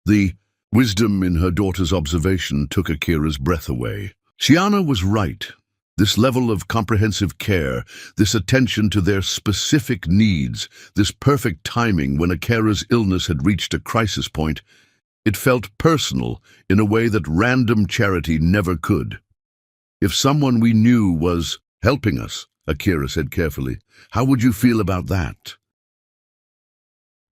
The wisdom in her daughter's observation took Akira's breath away. Chiana was right. This level of comprehensive care, this attention to their specific needs, this perfect timing when Akira's illness had reached a crisis point, it felt personal in a way that random charity never could. "If someone we knew was helping us," Akira said carefully, "how would you feel about that?"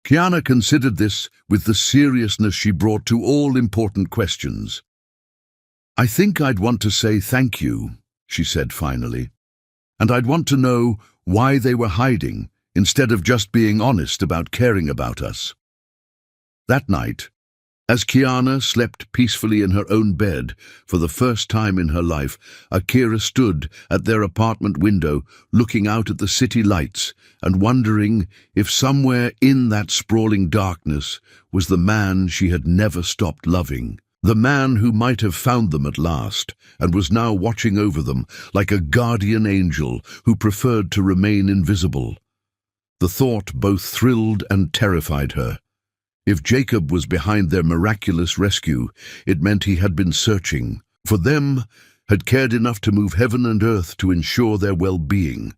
Chiana considered this with the seriousness she brought to all important questions. "I think I'd want to say thank you," she said finally. "And I'd want to know why they were hiding, instead of just being honest about caring about us." That night, as Chiana slept peacefully in her own bed for the first time in her life, Akira stood at their apartment window, looking out at the city lights and wondering if somewhere in that sprawling darkness was the man she had never stopped loving. The man who might have found them at last and was now watching over them like a guardian angel who preferred to remain invisible. The thought both thrilled and terrified her. If Jacob was behind their miraculous rescue, it meant he had been searching for them, had cared enough to move heaven and earth to ensure their well-being.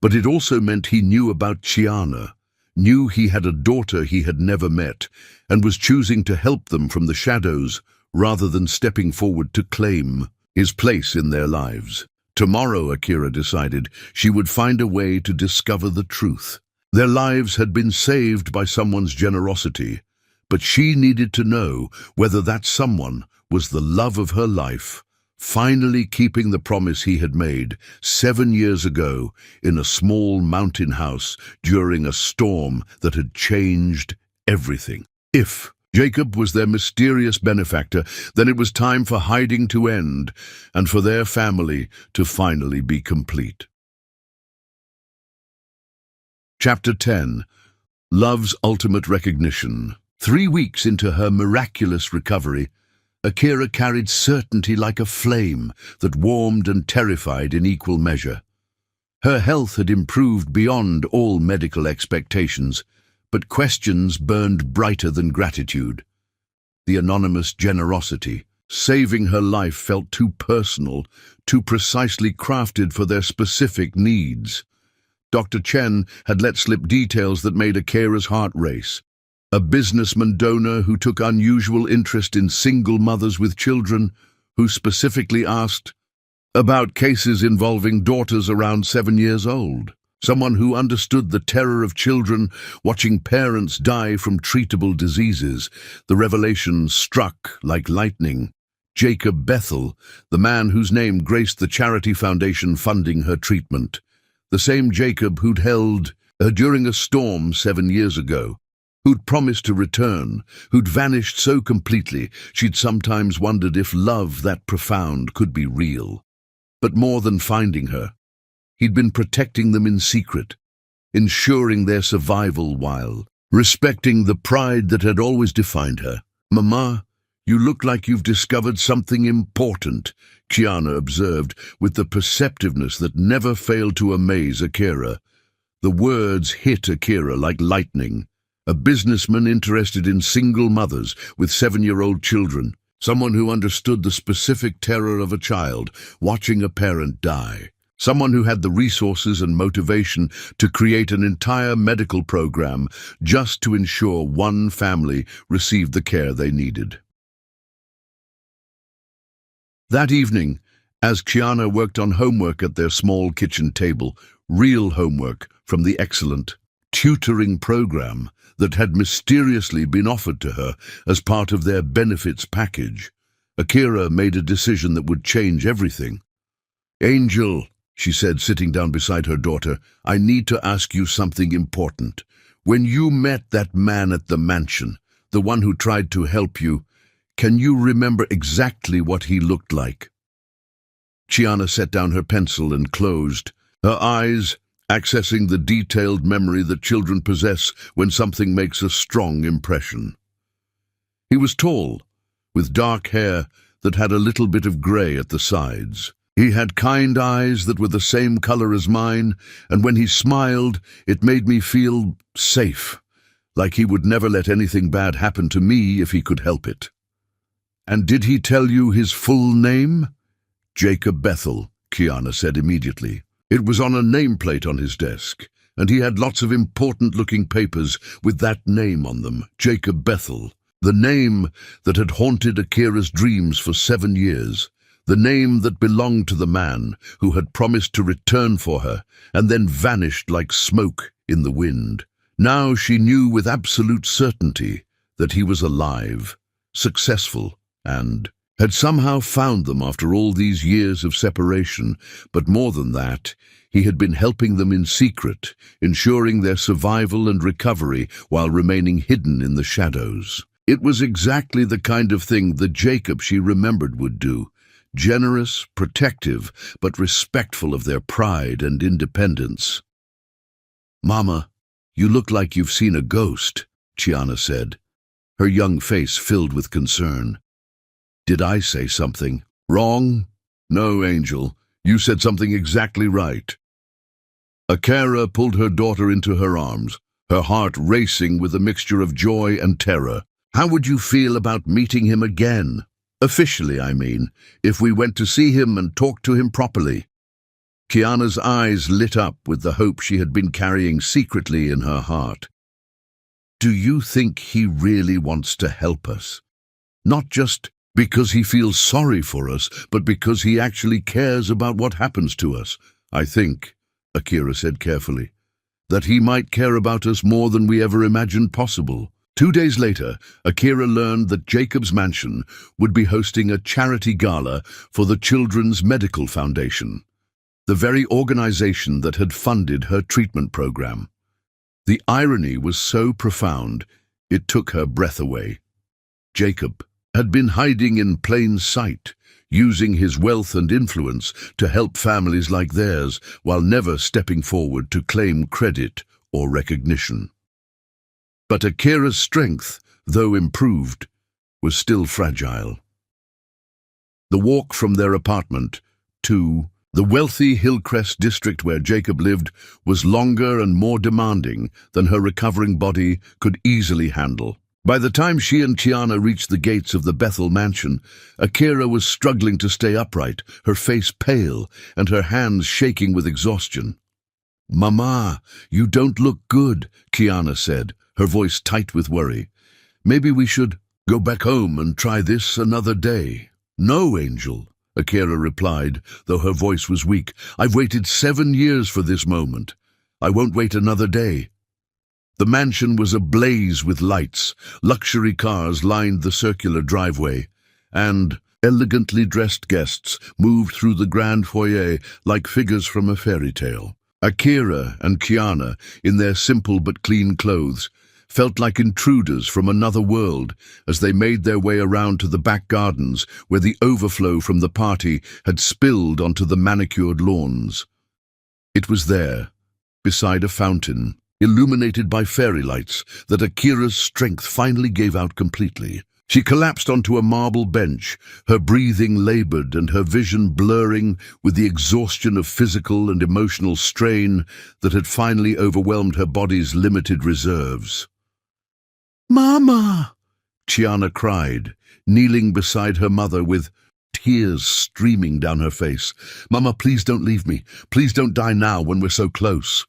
But it also meant he knew about Chiana, knew he had a daughter he had never met, and was choosing to help them from the shadows rather than stepping forward to claim his place in their lives. Tomorrow, Akira decided, she would find a way to discover the truth. Their lives had been saved by someone's generosity, But she needed to know whether that someone was the love of her life, finally keeping the promise he had made 7 years ago in a small mountain house during a storm that had changed everything. If Jacob was their mysterious benefactor, then it was time for hiding to end and for their family to finally be complete. Chapter 10. Love's Ultimate Recognition. 3 weeks into her miraculous recovery, Akira carried certainty like a flame that warmed and terrified in equal measure. Her health had improved beyond all medical expectations, but questions burned brighter than gratitude. The anonymous generosity, saving her life, felt too personal, too precisely crafted for their specific needs. Dr. Chen had let slip details that made Akira's heart race. A businessman donor who took unusual interest in single mothers with children, who specifically asked about cases involving daughters around 7 years old. Someone who understood the terror of children watching parents die from treatable diseases. The revelation struck like lightning. Jacob Bethel, the man whose name graced the charity foundation funding her treatment. The same Jacob who'd held her during a storm 7 years ago. Who'd promised to return, who'd vanished so completely she'd sometimes wondered if love that profound could be real. But more than finding her, he'd been protecting them in secret, ensuring their survival while respecting the pride that had always defined her. "Mama, you look like you've discovered something important," Kiana observed with the perceptiveness that never failed to amaze Akira. The words hit Akira like lightning. A businessman interested in single mothers with 7-year-old children, someone who understood the specific terror of a child watching a parent die, someone who had the resources and motivation to create an entire medical program just to ensure one family received the care they needed. That evening, as Kiana worked on homework at their small kitchen table, real homework from the excellent tutoring program that had mysteriously been offered to her as part of their benefits package, Akira made a decision that would change everything. "Angel," she said, sitting down beside her daughter, "I need to ask you something important. When you met that man at the mansion, the one who tried to help you, can you remember exactly what he looked like?" Chiana set down her pencil and closed, her eyes accessing the detailed memory that children possess when something makes a strong impression. He was tall, with dark hair that had a little bit of grey at the sides. He had kind eyes that were the same color as mine, and when he smiled, it made me feel safe, like he would never let anything bad happen to me if he could help it. "And did he tell you his full name?" "Jacob Bethel," Kiana said immediately. "It was on a nameplate on his desk, and he had lots of important-looking papers with that name on them, Jacob Bethel, the name that had haunted Akira's dreams for 7 years, the name that belonged to the man who had promised to return for her and then vanished like smoke in the wind. Now she knew with absolute certainty that he was alive, successful, and had somehow found them after all these years of separation, but more than that, he had been helping them in secret, ensuring their survival and recovery while remaining hidden in the shadows. It was exactly the kind of thing that Jacob she remembered would do, generous, protective, but respectful of their pride and independence. "Mama, you look like you've seen a ghost," Chiana said, her young face filled with concern. "Did I say something wrong?" "No, Angel. You said something exactly right." Akira pulled her daughter into her arms, her heart racing with a mixture of joy and terror. "How would you feel about meeting him again? Officially, I mean, if we went to see him and talked to him properly." Kiana's eyes lit up with the hope she had been carrying secretly in her heart. "Do you think he really wants to help us? Not just because he feels sorry for us, but because he actually cares about what happens to us. I think," Akira said carefully, "that he might care about us more than we ever imagined possible. 2 days later, Akira learned that Jacob's mansion would be hosting a charity gala for the Children's Medical Foundation, the very organization that had funded her treatment program. The irony was so profound, it took her breath away. Jacob had been hiding in plain sight, using his wealth and influence to help families like theirs while never stepping forward to claim credit or recognition. But Akira's strength, though improved, was still fragile. The walk from their apartment to the wealthy Hillcrest district where Jacob lived was longer and more demanding than her recovering body could easily handle. By the time she and Chiana reached the gates of the Bethel mansion, Akira was struggling to stay upright, her face pale and her hands shaking with exhaustion. "Mama, you don't look good," Chiana said, her voice tight with worry. "Maybe we should go back home and try this another day." "No, Angel," Akira replied, though her voice was weak. "I've waited 7 years for this moment. I won't wait another day." The mansion was ablaze with lights. Luxury cars lined the circular driveway, and elegantly dressed guests moved through the grand foyer like figures from a fairy tale. Akira and Chiana, in their simple but clean clothes, felt like intruders from another world as they made their way around to the back gardens where the overflow from the party had spilled onto the manicured lawns. It was there, beside a fountain, illuminated by fairy lights, that Akira's strength finally gave out completely. She collapsed onto a marble bench, her breathing labored and her vision blurring with the exhaustion of physical and emotional strain that had finally overwhelmed her body's limited reserves. "Mama!" Chiana cried, kneeling beside her mother with tears streaming down her face. "Mama, please don't leave me. Please don't die now when we're so close."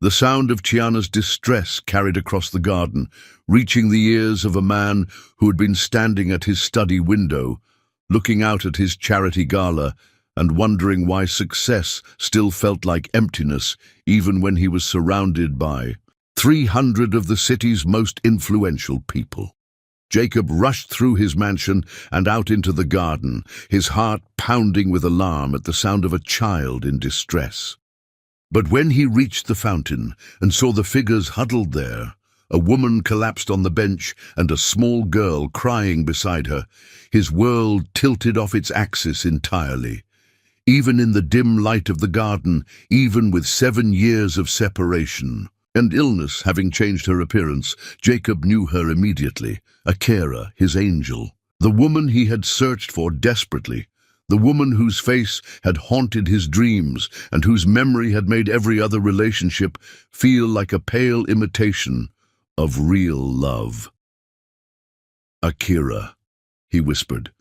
The sound of Chiana's distress carried across the garden, reaching the ears of a man who had been standing at his study window, looking out at his charity gala and wondering why success still felt like emptiness even when he was surrounded by 300 of the city's most influential people. Jacob rushed through his mansion and out into the garden, his heart pounding with alarm at the sound of a child in distress. But when he reached the fountain and saw the figures huddled there, a woman collapsed on the bench and a small girl crying beside her, his world tilted off its axis entirely. Even in the dim light of the garden, even with 7 years of separation and illness having changed her appearance, Jacob knew her immediately, Akira, his angel, the woman he had searched for desperately, the woman whose face had haunted his dreams and whose memory had made every other relationship feel like a pale imitation of real love. "Akira," he whispered,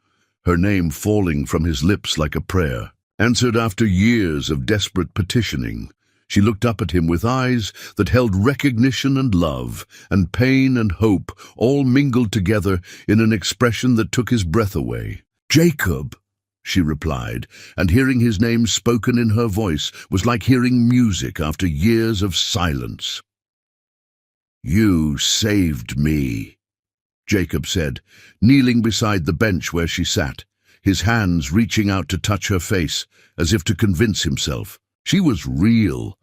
her name falling from his lips like a prayer. Answered after years of desperate petitioning, she looked up at him with eyes that held recognition and love, and pain and hope, all mingled together in an expression that took his breath away. "Jacob," she replied, and hearing his name spoken in her voice was like hearing music after years of silence. "You saved me," Jacob said, kneeling beside the bench where she sat, his hands reaching out to touch her face, as if to convince himself. "She was real.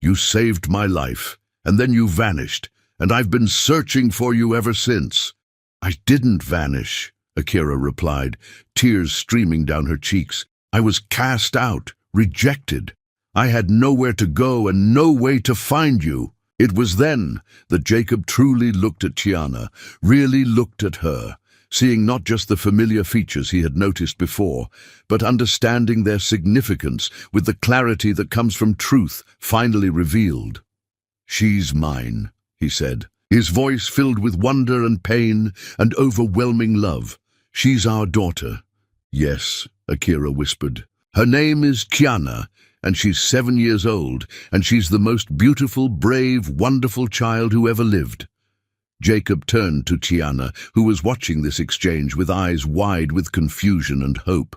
You saved my life, and then you vanished, and I've been searching for you ever since." "I didn't vanish," Akira replied, tears streaming down her cheeks. "I was cast out, rejected. I had nowhere to go and no way to find you." It was then that Jacob truly looked at Chiana, really looked at her, seeing not just the familiar features he had noticed before, but understanding their significance with the clarity that comes from truth finally revealed. "She's mine," he said, his voice filled with wonder and pain and overwhelming love. "She's our daughter." "Yes," Akira whispered. "Her name is Chiana, and she's 7 years old, and she's the most beautiful, brave, wonderful child who ever lived." Jacob turned to Chiana, who was watching this exchange with eyes wide with confusion and hope.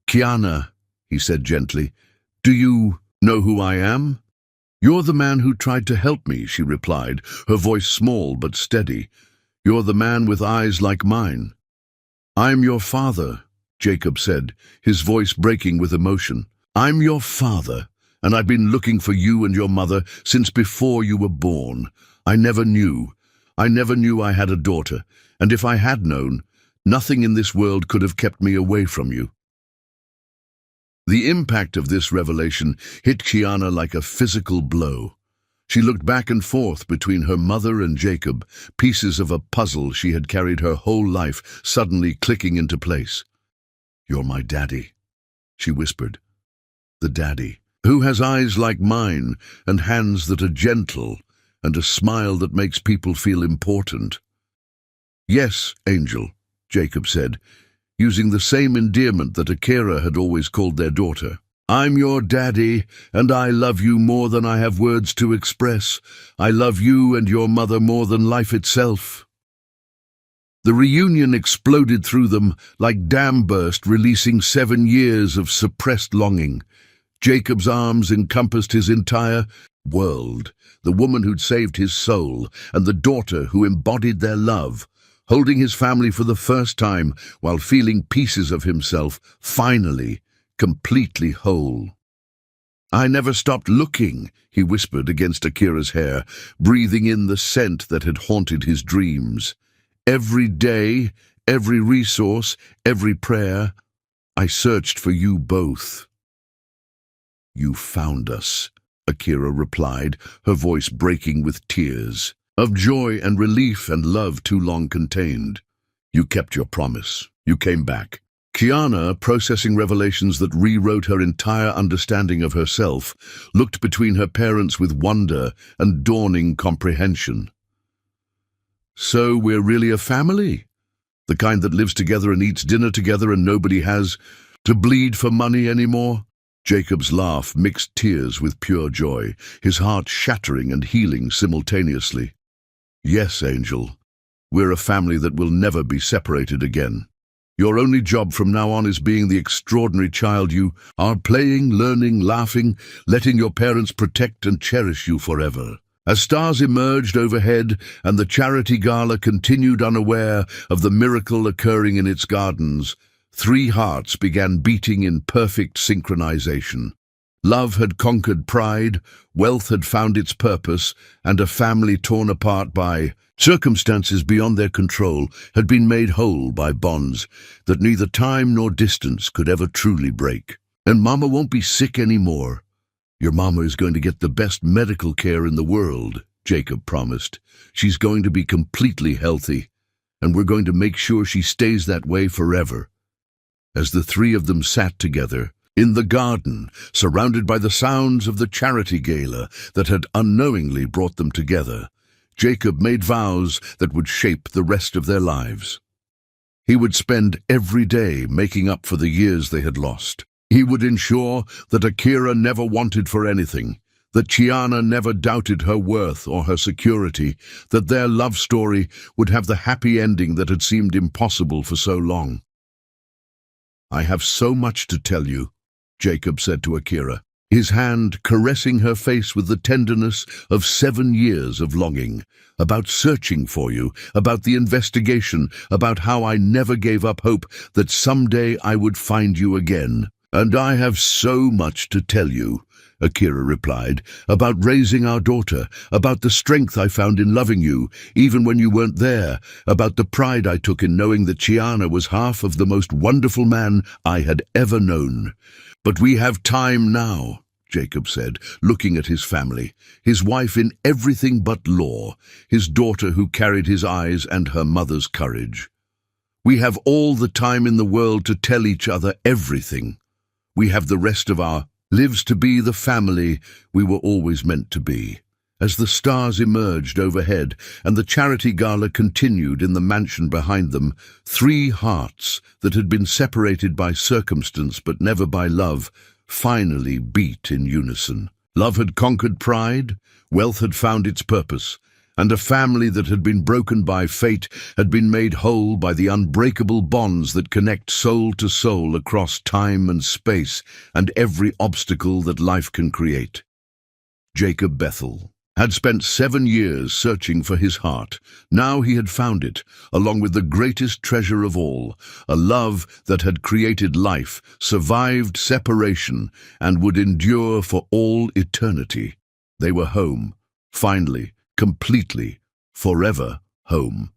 "Chiana," he said gently, "do you know who I am?" "You're the man who tried to help me," she replied, her voice small but steady. You're the man with eyes like mine. I'm your father, Jacob said, his voice breaking with emotion. I'm your father, and I've been looking for you and your mother since before you were born. I never knew I had a daughter, and if I had known, nothing in this world could have kept me away from you. The impact of this revelation hit Kiana like a physical blow. She looked back and forth between her mother and Jacob, pieces of a puzzle she had carried her whole life suddenly clicking into place. You're my daddy, she whispered. The daddy, who has eyes like mine and hands that are gentle and a smile that makes people feel important. Yes, Angel, Jacob said, using the same endearment that Akira had always called their daughter. I'm your daddy, and I love you more than I have words to express. I love you and your mother more than life itself. The reunion exploded through them like dam burst, releasing 7 years of suppressed longing. Jacob's arms encompassed his entire world, the woman who'd saved his soul, and the daughter who embodied their love, holding his family for the first time while feeling pieces of himself, finally, completely whole. I never stopped looking, he whispered against Akira's hair, breathing in the scent that had haunted his dreams. Every day, every resource, every prayer, I searched for you both. You found us, Akira replied, her voice breaking with tears, of joy and relief and love too long contained. You kept your promise. You came back. Kiana, processing revelations that rewrote her entire understanding of herself, looked between her parents with wonder and dawning comprehension. So we're really a family? The kind that lives together and eats dinner together and nobody has to bleed for money anymore? Jacob's laugh mixed tears with pure joy, his heart shattering and healing simultaneously. Yes, Angel, we're a family that will never be separated again. Your only job from now on is being the extraordinary child you are, playing, learning, laughing, letting your parents protect and cherish you forever. As stars emerged overhead and the charity gala continued unaware of the miracle occurring in its gardens, 3 hearts began beating in perfect synchronization. Love had conquered pride, wealth had found its purpose, and a family torn apart by circumstances beyond their control had been made whole by bonds that neither time nor distance could ever truly break. And Mama won't be sick anymore. Your Mama is going to get the best medical care in the world, Jacob promised. She's going to be completely healthy, and we're going to make sure she stays that way forever. As the 3 of them sat together, in the garden, surrounded by the sounds of the charity gala that had unknowingly brought them together, Jacob made vows that would shape the rest of their lives. He would spend every day making up for the years they had lost. He would ensure that Akira never wanted for anything, that Kiana never doubted her worth or her security, that their love story would have the happy ending that had seemed impossible for so long. I have so much to tell you, Jacob said to Akira, his hand caressing her face with the tenderness of 7 years of longing, about searching for you, about the investigation, about how I never gave up hope that someday I would find you again. And I have so much to tell you, Akira replied, about raising our daughter, about the strength I found in loving you, even when you weren't there, about the pride I took in knowing that Chiana was half of the most wonderful man I had ever known. But we have time now, Jacob said, looking at his family, his wife in everything but law, his daughter who carried his eyes and her mother's courage. We have all the time in the world to tell each other everything. We have the rest of our lives to be the family we were always meant to be. As the stars emerged overhead and the charity gala continued in the mansion behind them, 3 hearts that had been separated by circumstance but never by love finally beat in unison. Love had conquered pride, wealth had found its purpose, and a family that had been broken by fate had been made whole by the unbreakable bonds that connect soul to soul across time and space and every obstacle that life can create. Jacob Bethel had spent 7 years searching for his heart. Now he had found it, along with the greatest treasure of all, a love that had created life, survived separation, and would endure for all eternity. They were home, finally, completely, forever home.